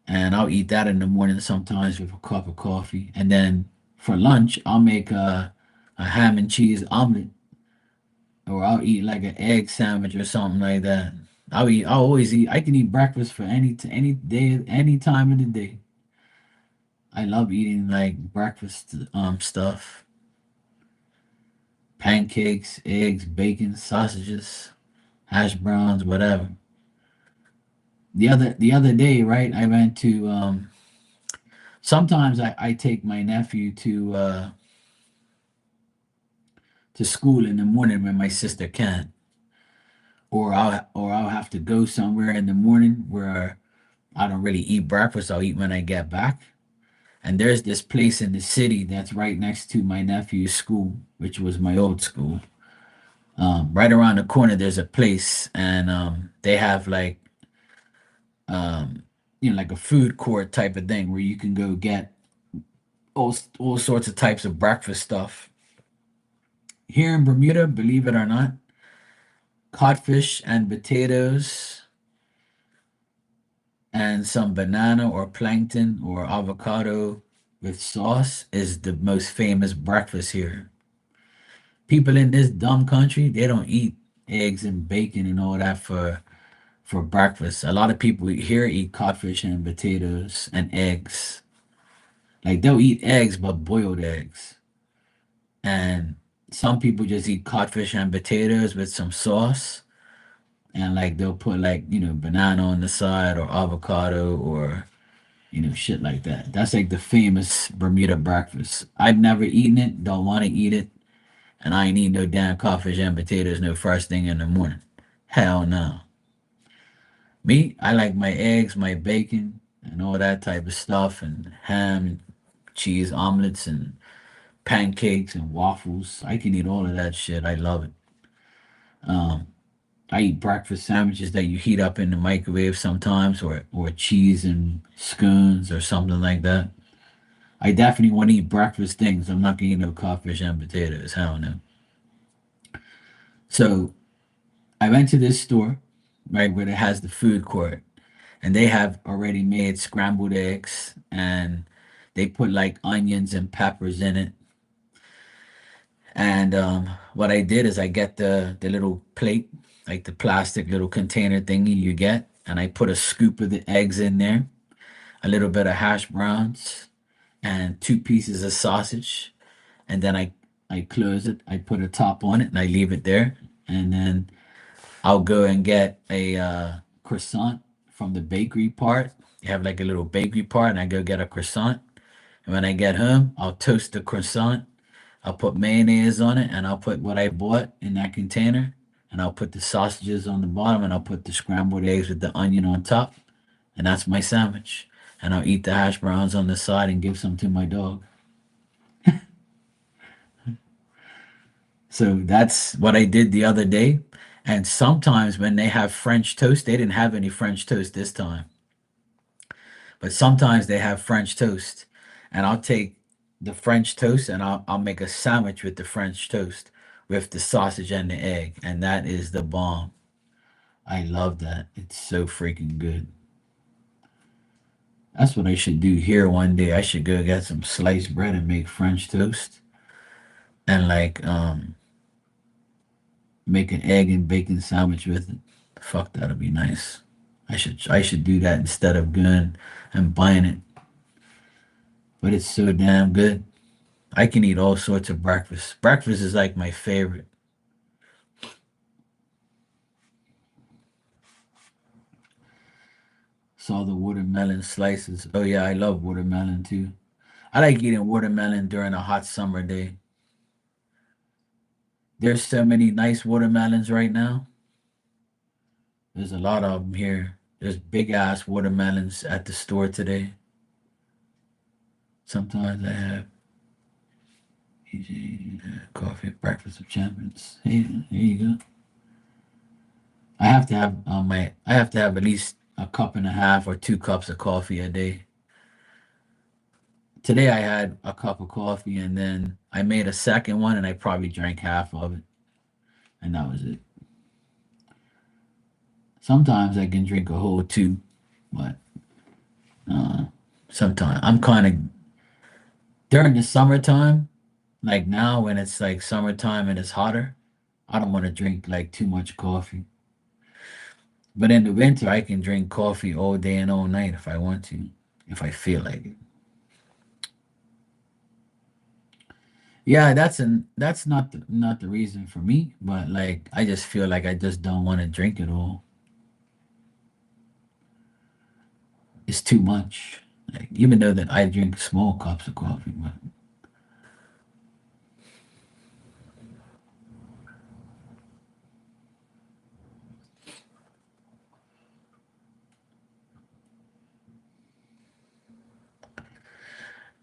and I'll eat that in the morning sometimes with a cup of coffee. And then for lunch, I'll make a ham and cheese omelet, or I'll eat like an egg sandwich or something like that. I'll always eat. I can eat breakfast for any day, any time of the day. I love eating like breakfast stuff, pancakes, eggs, bacon, sausages, hash browns, whatever. The other day, right? I went to sometimes I take my nephew to school in the morning when my sister can't, or I'll have to go somewhere in the morning where I don't really eat breakfast. I'll eat when I get back. And there's this place in the city that's right next to my nephew's school, which was my old school. Right around the corner, there's a place, and they have um, like a food court type of thing where you can go get all sorts of types of breakfast stuff. Here in Bermuda, believe it or not, codfish and potatoes and some banana or plankton or avocado with sauce is the most famous breakfast here. People in this dumb country, they don't eat eggs and bacon and all that for breakfast. A lot of people here eat codfish and potatoes and eggs. Like they'll eat eggs, but boiled eggs. And some people just eat codfish and potatoes with some sauce. And like they'll put like, banana on the side or avocado or, shit like that. That's like the famous Bermuda breakfast. I've never eaten it, don't want to eat it. And I ain't eat no damn codfish and potatoes no first thing in the morning. Hell no. Me, I like my eggs, my bacon, and all that type of stuff, and ham, cheese, omelets, and pancakes and waffles. I can eat all of that shit. I love it. Um, I eat breakfast sandwiches that you heat up in the microwave sometimes, or cheese and scones or something like that. I definitely want to eat breakfast things. I'm not gonna eat no codfish and potatoes. Hell no. So I went to this store, right, where it has the food court, and they have already made scrambled eggs, and they put like onions and peppers in it. And what I did is I get the little plate, like the plastic little container thingy you get, and I put a scoop of the eggs in there, a little bit of hash browns, and two pieces of sausage, and then I close it. I put a top on it, and I leave it there, and then I'll go and get a croissant from the bakery part. You have like a little bakery part, and I go get a croissant. And when I get home, I'll toast the croissant. I'll put mayonnaise on it, and I'll put what I bought in that container, and I'll put the sausages on the bottom, and I'll put the scrambled eggs with the onion on top, and that's my sandwich. And I'll eat the hash browns on the side and give some to my dog. So that's what I did the other day. And sometimes when they have French toast, they didn't have any French toast this time, but sometimes they have French toast. And I'll take the French toast and I'll make a sandwich with the French toast with the sausage and the egg. And that is the bomb. I love that. It's so freaking good. That's what I should do here one day. I should go get some sliced bread and make French toast and like make an egg and bacon sandwich with it. Fuck, that'll be nice. I should do that instead of going and buying it. But it's so damn good. I can eat all sorts of breakfast. Breakfast is like my favorite. Saw the watermelon slices. Oh yeah, I love watermelon too. I like eating watermelon during a hot summer day. There's so many nice watermelons right now. There's a lot of them here. There's big ass watermelons at the store today. Sometimes I have, Coffee, breakfast of champions. Hey, here you go. I have to have I have to have at least a cup and a half or 2 cups of coffee a day. Today I had a cup of coffee and then I made a second one and I probably drank half of it and that was it. Sometimes I can drink a whole two, but uh, sometimes I'm kind of during the summertime, like now when it's like summertime and it's hotter, I don't want to drink like too much coffee. But in the winter, I can drink coffee all day and all night if I want to, if I feel like it. Yeah, that's not the reason for me, but like I just feel like I just don't want to drink it all. It's too much. Like even though that I drink small cups of coffee, but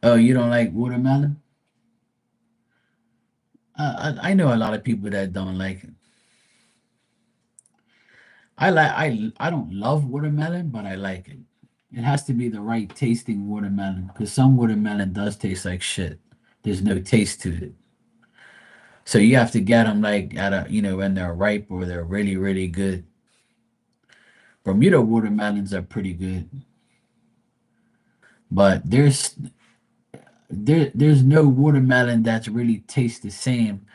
oh, you don't like watermelon? I know a lot of people that don't like it. I don't love watermelon, but I like it. It has to be the right tasting watermelon because some watermelon does taste like shit. There's no taste to it. So you have to get them like at a when they're ripe or they're really really good. Bermuda watermelons are pretty good, but there's no watermelon that's really tastes the same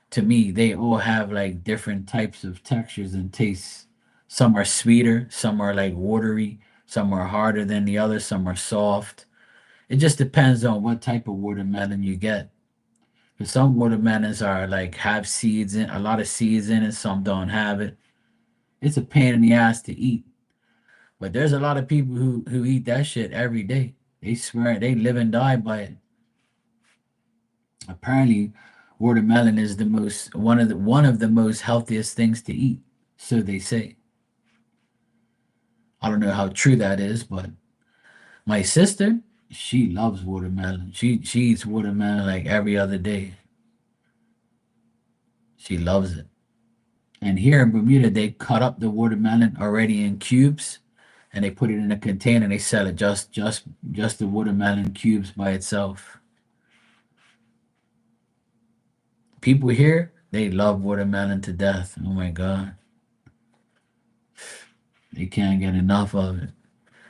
to me. They all have like different types of textures and tastes. Some are sweeter, some are like watery, some are harder than the others, some are soft. It just depends on what type of watermelon you get. 'Cause some watermelons are like have seeds in a lot of seeds in it, some don't have it. It's a pain in the ass to eat. But there's a lot of people who eat that shit every day. They swear they live and die by it. Apparently, watermelon is the most one of the most healthiest things to eat. So they say. I don't know how true that is, but my sister, she loves watermelon. She eats watermelon like every other day. She loves it. And here in Bermuda, they cut up the watermelon already in cubes, and they put it in a container. And they sell it just the watermelon cubes by itself. People here, they love watermelon to death. Oh my god, they can't get enough of it.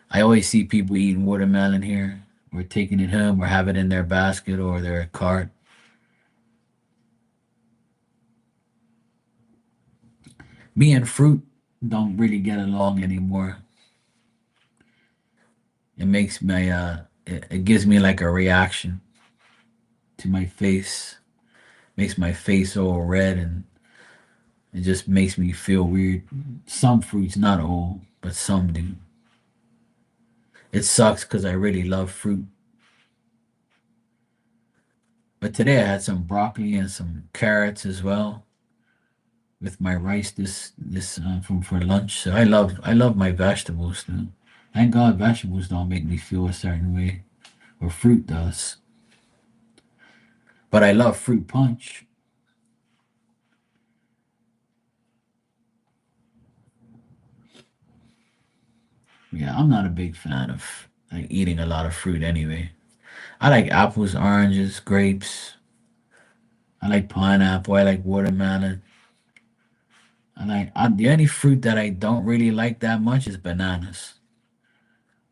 I always see people eating watermelon here, or taking it home, or have it in their basket or their cart. Me and fruit don't really get along anymore. It makes my it gives me like a reaction to my face. Makes my face all red and it just makes me feel weird. Some fruits, not all, but some do. It sucks because I really love fruit. But today I had some broccoli and some carrots as well with my rice this from for lunch. So I love my vegetables too. Thank God vegetables don't make me feel a certain way, or fruit does. But I love fruit punch. Yeah, I'm not a big fan of like eating a lot of fruit anyway. I like apples, oranges, grapes. I like pineapple. I like watermelon. The only fruit that I don't really like that much is bananas.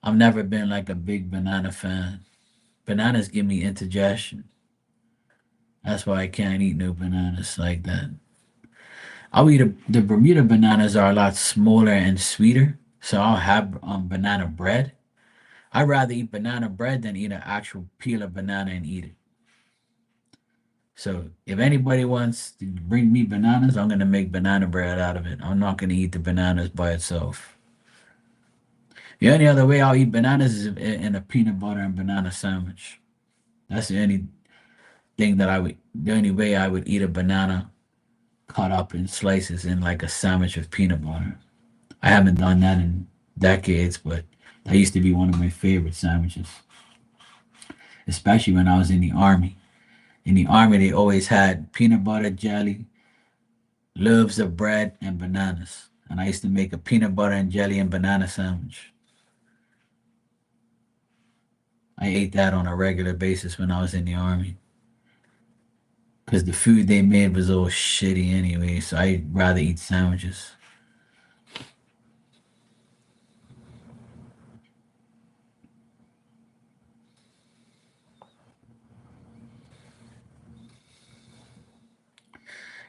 I've never been like a big banana fan. Bananas give me indigestion. That's why I can't eat no bananas like that. The Bermuda bananas are a lot smaller and sweeter, so I'll have banana bread. I'd rather eat banana bread than eat an actual peel of banana and eat it. So if anybody wants to bring me bananas, I'm gonna make banana bread out of it. I'm not gonna eat the bananas by itself. The only other way I'll eat bananas is in a peanut butter and banana sandwich. That's the only thing that I would. The only way I would eat a banana cut up in slices in like a sandwich with peanut butter. I haven't done that in decades, but that used to be one of my favorite sandwiches, especially when I was in the army. In the army, they always had peanut butter jelly, loaves of bread, and bananas. And I used to make a peanut butter and jelly and banana sandwich. I ate that on a regular basis when I was in the army because the food they made was all shitty anyway. So I'd rather eat sandwiches.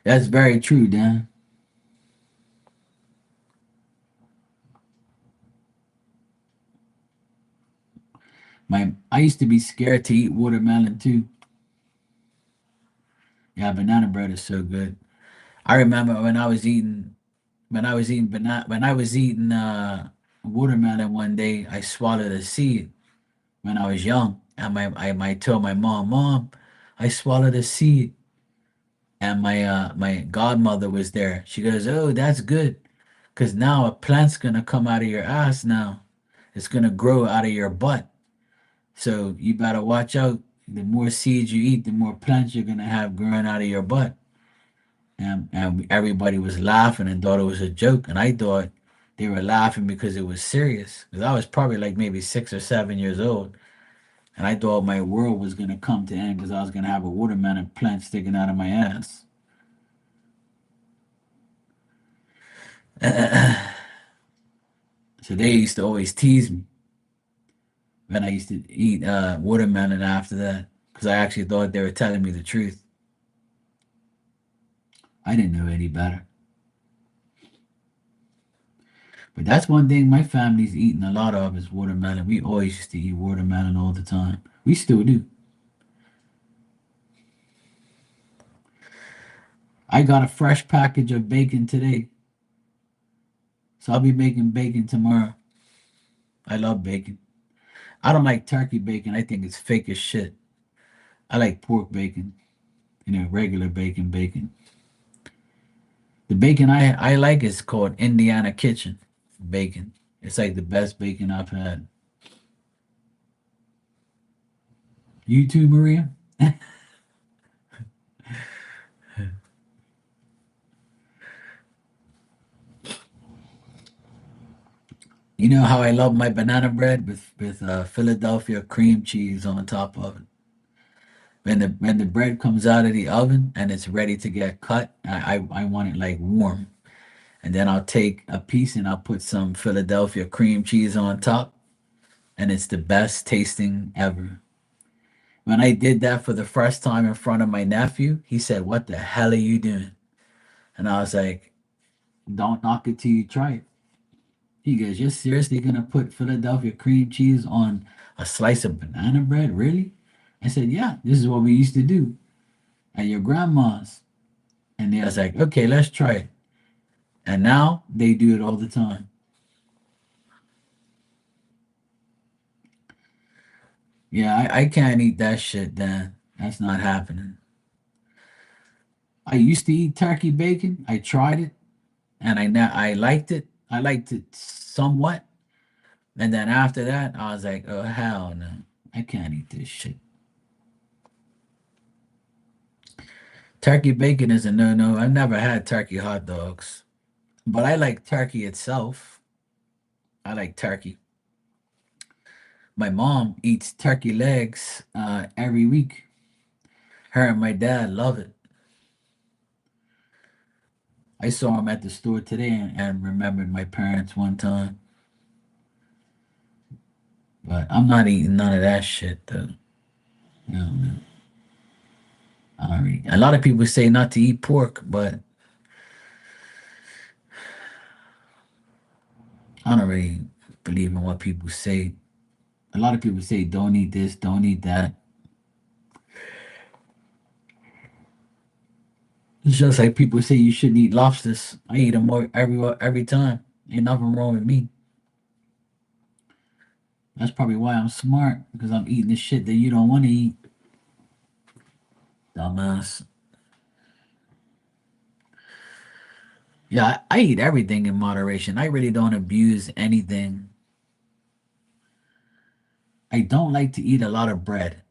That's very true, Dan. I used to be scared to eat watermelon too. Yeah, banana bread is so good. I remember when I was eating watermelon one day, I swallowed a seed when I was young, and I told my mom, I swallowed a seed, and my godmother was there. She goes, "Oh, that's good, cause now a plant's gonna come out of your ass now. It's gonna grow out of your butt. So you better watch out. The more seeds you eat, the more plants you're gonna have growing out of your butt." And everybody was laughing and thought it was a joke, and I thought they were laughing because it was serious. Because I was probably like maybe 6 or 7 years old, and I thought my world was gonna come to end because I was gonna have a watermelon plant sticking out of my ass. So they used to always tease me when I used to eat watermelon after that because I actually thought they were telling me the truth. I didn't know any better. But that's one thing my family's eating a lot of is watermelon. We always used to eat watermelon all the time. We still do. I got a fresh package of bacon today, so I'll be making bacon tomorrow. I love bacon. I don't like turkey bacon. I think it's fake as shit. I like pork bacon, regular bacon. The bacon I like is called Indiana Kitchen bacon. It's like the best bacon I've had. You too, Maria? You know how I love my banana bread with Philadelphia cream cheese on top of it. When the bread comes out of the oven and it's ready to get cut, I want it like warm. And then I'll take a piece and I'll put some Philadelphia cream cheese on top, and it's the best tasting ever. When I did that for the first time in front of my nephew, he said, "What the hell are you doing?" And I was like, "Don't knock it till you try it." He goes, "You're seriously gonna put Philadelphia cream cheese on a slice of banana bread? Really?" I said, "Yeah, this is what we used to do at your grandma's." And they was like, "Okay, let's try it." And now they do it all the time. Yeah, I can't eat that shit, Dan. That's not happening. I used to eat turkey bacon. I tried it, and I liked it. I liked it somewhat. And then after that, I was like, "Oh hell no, I can't eat this shit." Turkey bacon is a no-no. I've never had turkey hot dogs, but I like turkey itself. I like turkey. My mom eats turkey legs every week. Her and my dad love it. I saw him at the store today and remembered my parents one time. But I'm not eating none of that shit though. No, no. I don't really. A lot of people say not to eat pork, but I don't really believe in what people say. A lot of people say don't eat this, don't eat that. It's just like people say you shouldn't eat lobsters. I eat them every time. Ain't nothing wrong with me. That's probably why I'm smart because I'm eating the shit that you don't want to eat, dumbass. Yeah, I eat everything in moderation. I really don't abuse anything. I don't like to eat a lot of bread.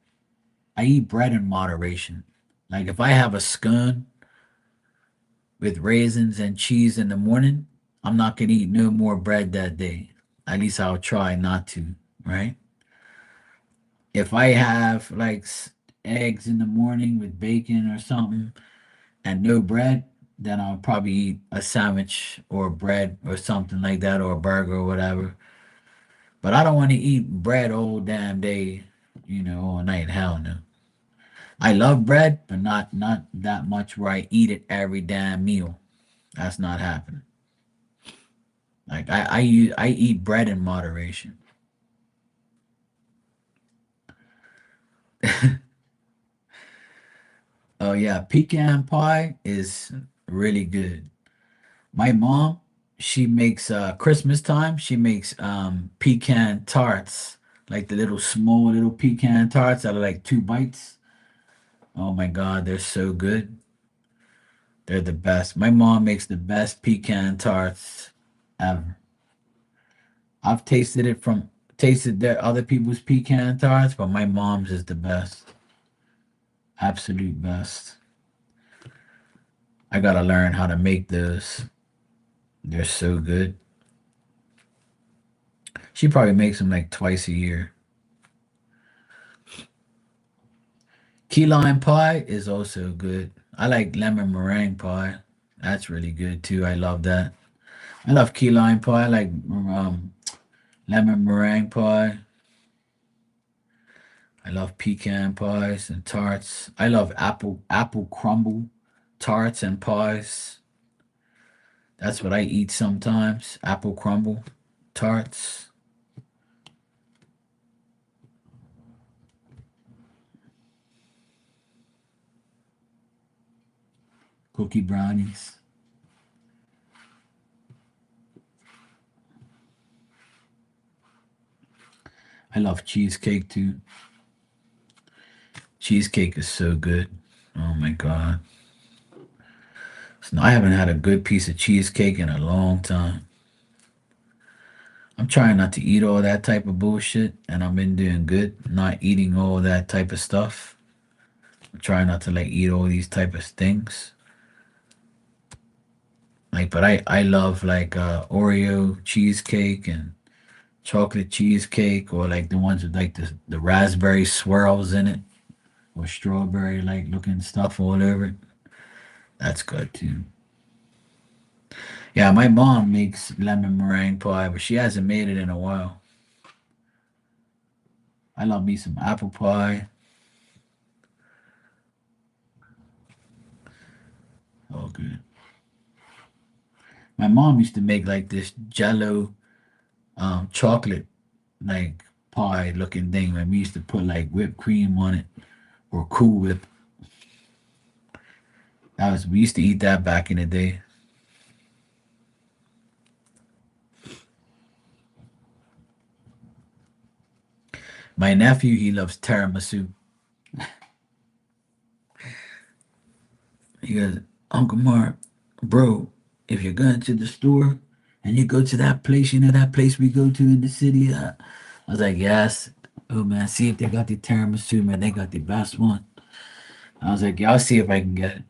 I eat bread in moderation. Like if I have a scone with raisins and cheese in the morning, I'm not gonna eat no more bread that day. At least I'll try not to, right? If I have like eggs in the morning with bacon or something and no bread, then I'll probably eat a sandwich or bread or something like that or a burger or whatever. But I don't want to eat bread all damn day, all night. Hell no. I love bread, but not that much where I eat it every damn meal. That's not happening. Like I eat bread in moderation. Oh yeah, pecan pie is really good. My mom, she makes Christmas time, she makes pecan tarts, like the little small little pecan tarts that are like 2 bites. Oh my God, they're so good. They're the best. My mom makes the best pecan tarts ever. I've tasted their other people's pecan tarts, but my mom's is the best. Absolute best. I gotta learn how to make those. They're so good. She probably makes them like twice a year. Key lime pie is also good. I like lemon meringue pie. That's really good too. I love that. I love key lime pie. I like lemon meringue pie. I love pecan pies and tarts. I love apple crumble tarts and pies. That's what I eat sometimes. Apple crumble tarts, cookie brownies. I love cheesecake too. Cheesecake is so good. Oh my God. So I haven't had a good piece of cheesecake in a long time. I'm trying not to eat all that type of bullshit, and I've been doing good not eating all that type of stuff. I'm trying not to like eat all these type of things. Like, but I love like Oreo cheesecake and chocolate cheesecake, or like the ones with like the raspberry swirls in it, or strawberry like looking stuff all over it. That's good too. Yeah, my mom makes lemon meringue pie, but she hasn't made it in a while. I love me some apple pie. Oh, good. My mom used to make like this jello chocolate like pie looking thing. And we used to put like whipped cream on it or Cool Whip. That was we used to eat that back in the day. My nephew, he loves tiramisu. He goes, Uncle Mark, bro, if you're going to the store and you go to that place, that place we go to in the city. I was like, yes. Oh man, see if they got the tiramisu, man. They got the best one. I was like, yeah, I'll see if I can get it.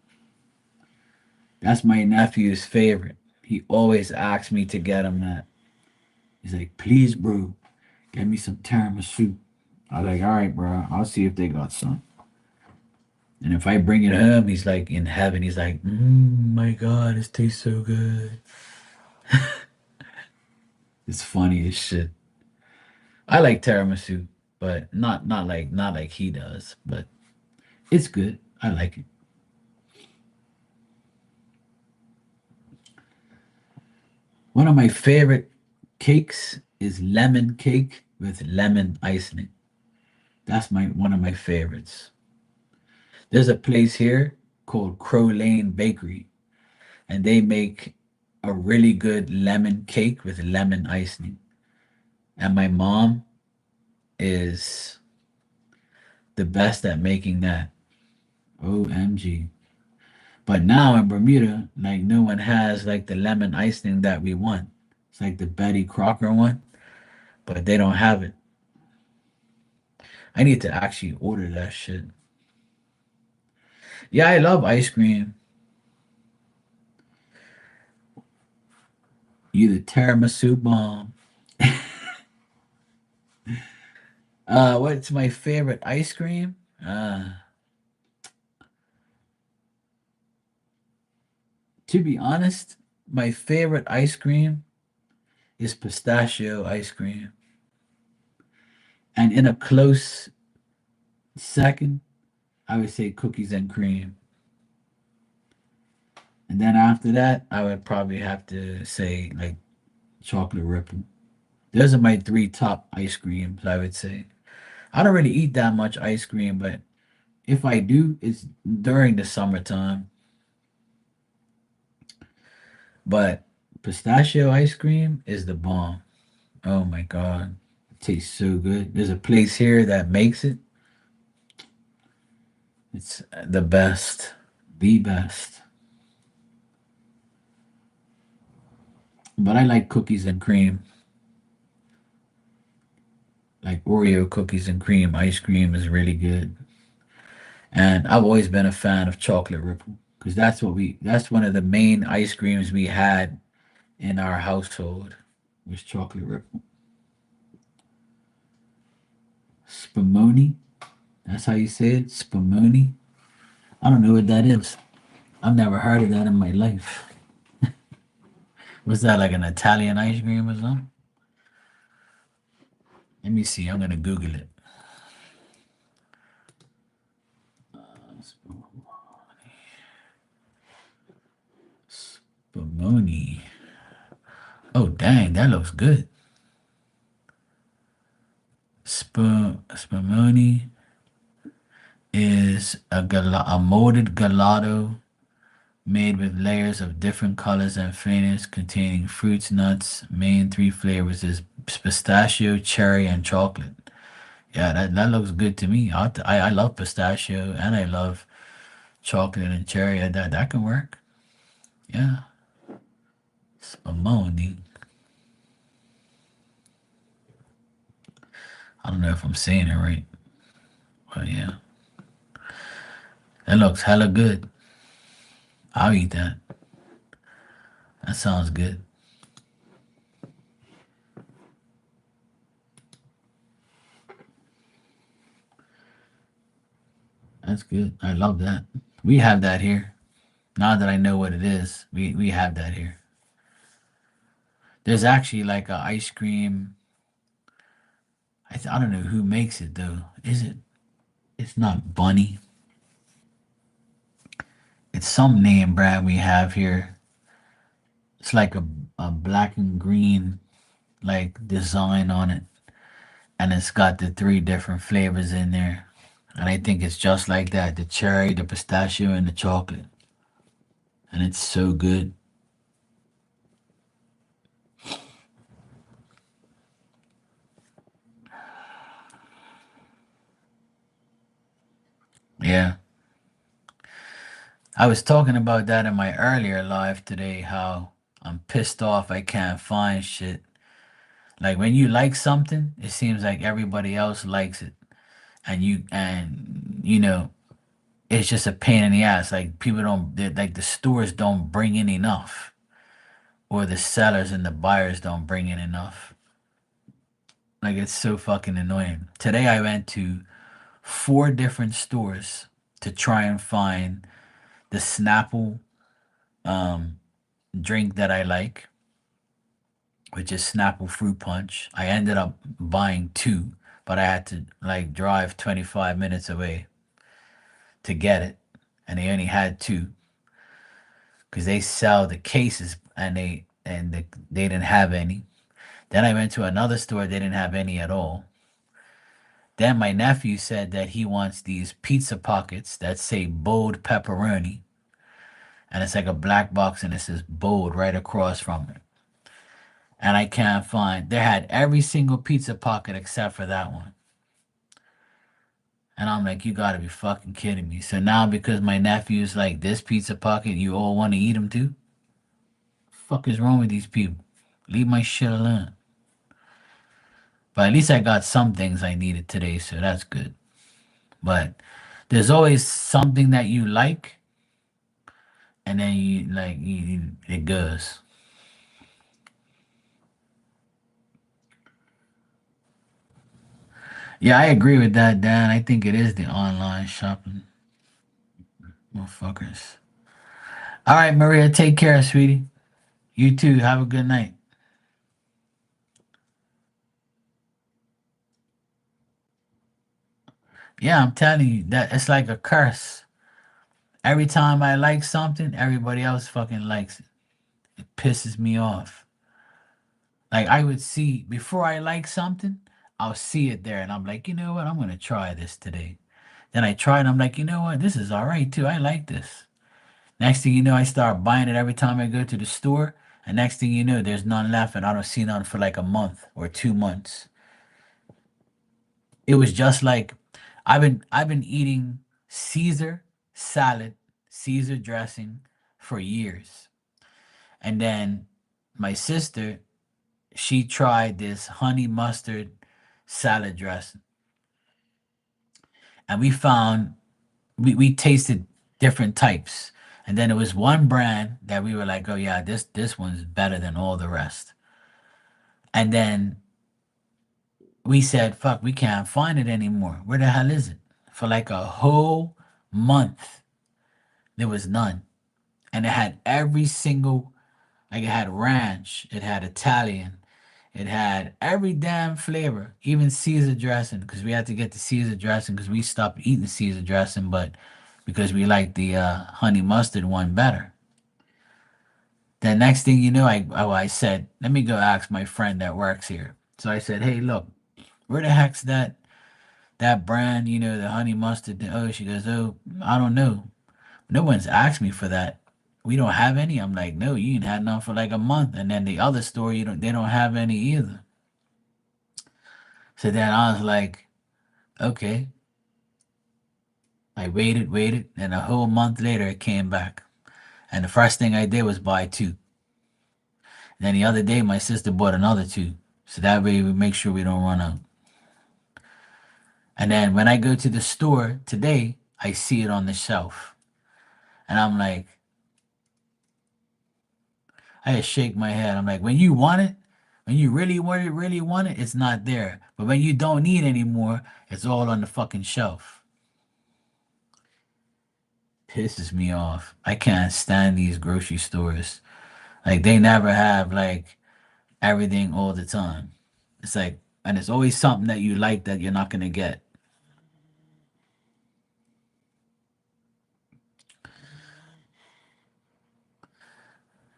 That's my nephew's favorite. He always asks me to get him that. He's like, please, bro, get me some tiramisu. I was like, all right, bro, I'll see if they got some. And if I bring it home, he's like in heaven. He's like, my God, this tastes so good. It's funny as shit. I like tiramisu, but not like he does. But it's good. I like it. One of my favorite cakes is lemon cake with lemon icing. That's my one of my favorites. There's a place here called Crow Lane Bakery, and they make a really good lemon cake with lemon icing. And my mom is the best at making that. OMG. But now in Bermuda, like no one has like the lemon icing that we want. It's like the Betty Crocker one, but they don't have it. I need to actually order that shit. Yeah, I love ice cream. You the tiramisu bomb. What's my favorite ice cream? To be honest, my favorite ice cream is pistachio ice cream. And in a close second, I would say cookies and cream. And then after that, I would probably have to say like chocolate ripple. Those are my three top ice creams, I would say. I don't really eat that much ice cream, but if I do, it's during the summertime. But pistachio ice cream is the bomb. Oh my God. It tastes so good. There's a place here that makes it. It's the best. The best. But I like cookies and cream. Like Oreo cookies and cream ice cream is really good. And I've always been a fan of chocolate ripple because that's one of the main ice creams we had in our household was chocolate ripple. Spumoni, that's how you say it, Spumoni. I don't know what that is. I've never heard of that in my life. Was that like an Italian ice cream or something? Let me see. I'm gonna Google it. Spumoni. Oh dang, that looks good. Spumoni is a molded gelato made with layers of different colors and flavors containing fruits, nuts. Main three flavors is pistachio, cherry, and chocolate. Yeah, that looks good to me. I love pistachio and I love chocolate and cherry. That can work. Yeah, spumoni. I don't know if I'm saying it right, but yeah, that looks hella good. I'll eat that. That sounds good. That's good. I love that. We have that here. Now that I know what it is, we have that here. There's actually like a ice cream. I don't know who makes it though. Is it? It's not Bunny. It's some name brand we have here. It's like a black and green like design on it, and it's got the three different flavors in there. And I think it's just like that: the cherry, the pistachio, and the chocolate. And it's so good. Yeah, I was talking about that in my earlier live today. How I'm pissed off I can't find shit. Like when you like something, it seems like everybody else likes it, and you know it's just a pain in the ass. Like people don't like the stores don't bring in enough, or the sellers and the buyers don't bring in enough. Like it's so fucking annoying. Today I went to four different stores to try and find the Snapple um, drink that I like, which is Snapple Fruit Punch. I ended up buying two, but I had to like drive 25 minutes away to get it, and they only had two because they sell the cases they didn't have any. Then I went to another store, they didn't have any at all. Then my nephew said that he wants these pizza pockets that say bold pepperoni, and it's like a black box and it says bold right across from it. And I can't find. They had every single pizza pocket except for that one. And I'm like, you gotta be fucking kidding me. So now because my nephew's like this pizza pocket, you all want to eat them too? Fuck is wrong with these people? Leave my shit alone. But at least I got some things I needed today, so that's good. But There's always something that you like, and then it goes. Yeah, I agree with that, Dan. I think it is the online shopping, motherfuckers. All right, Maria, take care, sweetie. You too. Have a good night. Yeah, I'm telling you that it's like a curse. Every time I like something, everybody else fucking likes it. It pisses me off. Like I would see before I like something, I'll see it there and I'm like, you know what? I'm gonna try this today. Then I try it, I'm like, you know what? This is all right too. I like this. Next thing you know, I start buying it every time I go to the store. And next thing you know, there's none left and I don't see none for like a month or 2 months. It was just like I've been eating Caesar salad, Caesar dressing for years. And then my sister, she tried this honey mustard salad dressing. And we tasted different types. And then there was one brand that we were like, oh yeah, this one's better than all the rest. And then we said, fuck, we can't find it anymore. Where the hell is it? For like a whole month, there was none. And it had every single, like it had ranch, it had Italian, it had every damn flavor, even Caesar dressing, because we had to get the Caesar dressing because we stopped eating Caesar dressing, but because we liked the honey mustard one better. The next thing you know, I said, let me go ask my friend that works here. So I said, hey, look, where the heck's that brand, the honey mustard? Oh, she goes, oh, I don't know. No one's asked me for that. We don't have any. I'm like, no, you ain't had none for like a month. And then the other store, they don't have any either. So then I was like, okay. I waited, and a whole month later it came back. And the first thing I did was buy two. And then the other day my sister bought another two. So that way we make sure we don't run out. And then when I go to the store today, I see it on the shelf. And I'm like, I just shake my head. I'm like, when you want it, when you really want it, it's not there. But when you don't need anymore, it's all on the fucking shelf. Pisses me off. I can't stand these grocery stores. Like they never have like everything all the time. It's like, and it's always something that you like that you're not gonna get.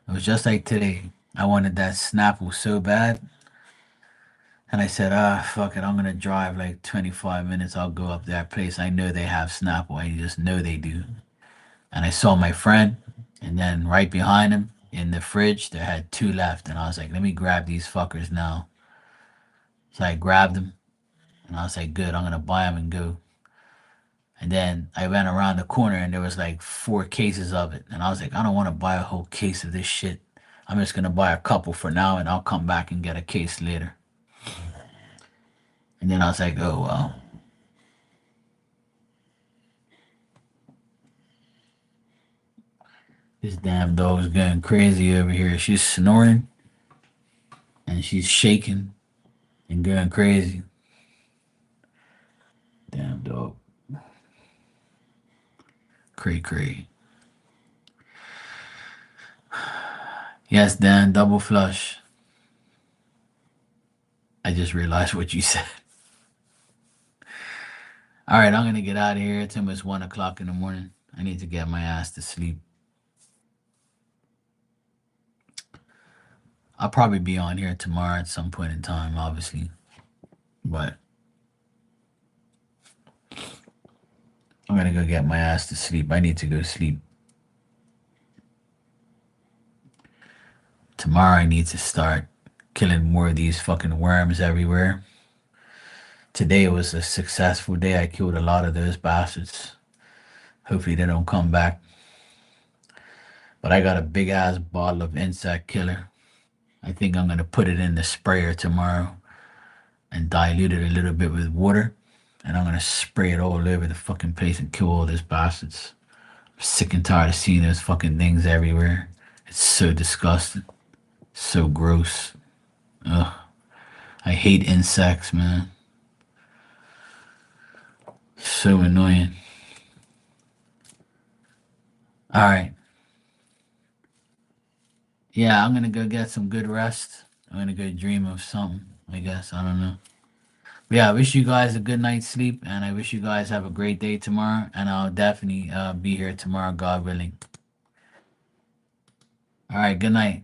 It was just like today. I wanted that Snapple so bad, and I said, ah, fuck it. I'm gonna drive like 25 minutes. I'll go up that place. I know they have Snapple. I just know they do. And I saw my friend, and then right behind him in the fridge, there had two left, and I was like, let me grab these fuckers now. So I grabbed them, and I was like, good. I'm gonna buy them and go. And then I went around the corner and there was like 4 cases of it. And I was like, I don't want to buy a whole case of this shit. I'm just gonna buy a couple for now and I'll come back and get a case later. And then I was like, oh well. This damn dog's going crazy over here. She's snoring and she's shaking and going crazy. Damn dog. Cray cray. Yes, Dan, double flush. I just realized what you said. All right, I'm gonna get out of here. It's almost 1 o'clock in the morning. I need to get my ass to sleep. I'll probably be on here tomorrow at some point in time, obviously. But I'm gonna go get my ass to sleep. I need to go sleep. Tomorrow I need to start killing more of these fucking worms everywhere. Today was a successful day. I killed a lot of those bastards. Hopefully they don't come back. But I got a big ass bottle of insect killer. I think I'm gonna put it in the sprayer tomorrow and dilute it a little bit with water And I'm gonna spray it all over the fucking place and kill all these bastards. I'm sick and tired of seeing those fucking things everywhere. It's so disgusting. So gross. Ugh. I hate insects, man. So annoying. Alright. Yeah, I'm gonna go get some good rest. I'm gonna go dream of something, I guess. I don't know. But yeah, I wish you guys a good night's sleep, and I wish you guys have a great day tomorrow. And I'll definitely be here tomorrow, God willing. All right, good night.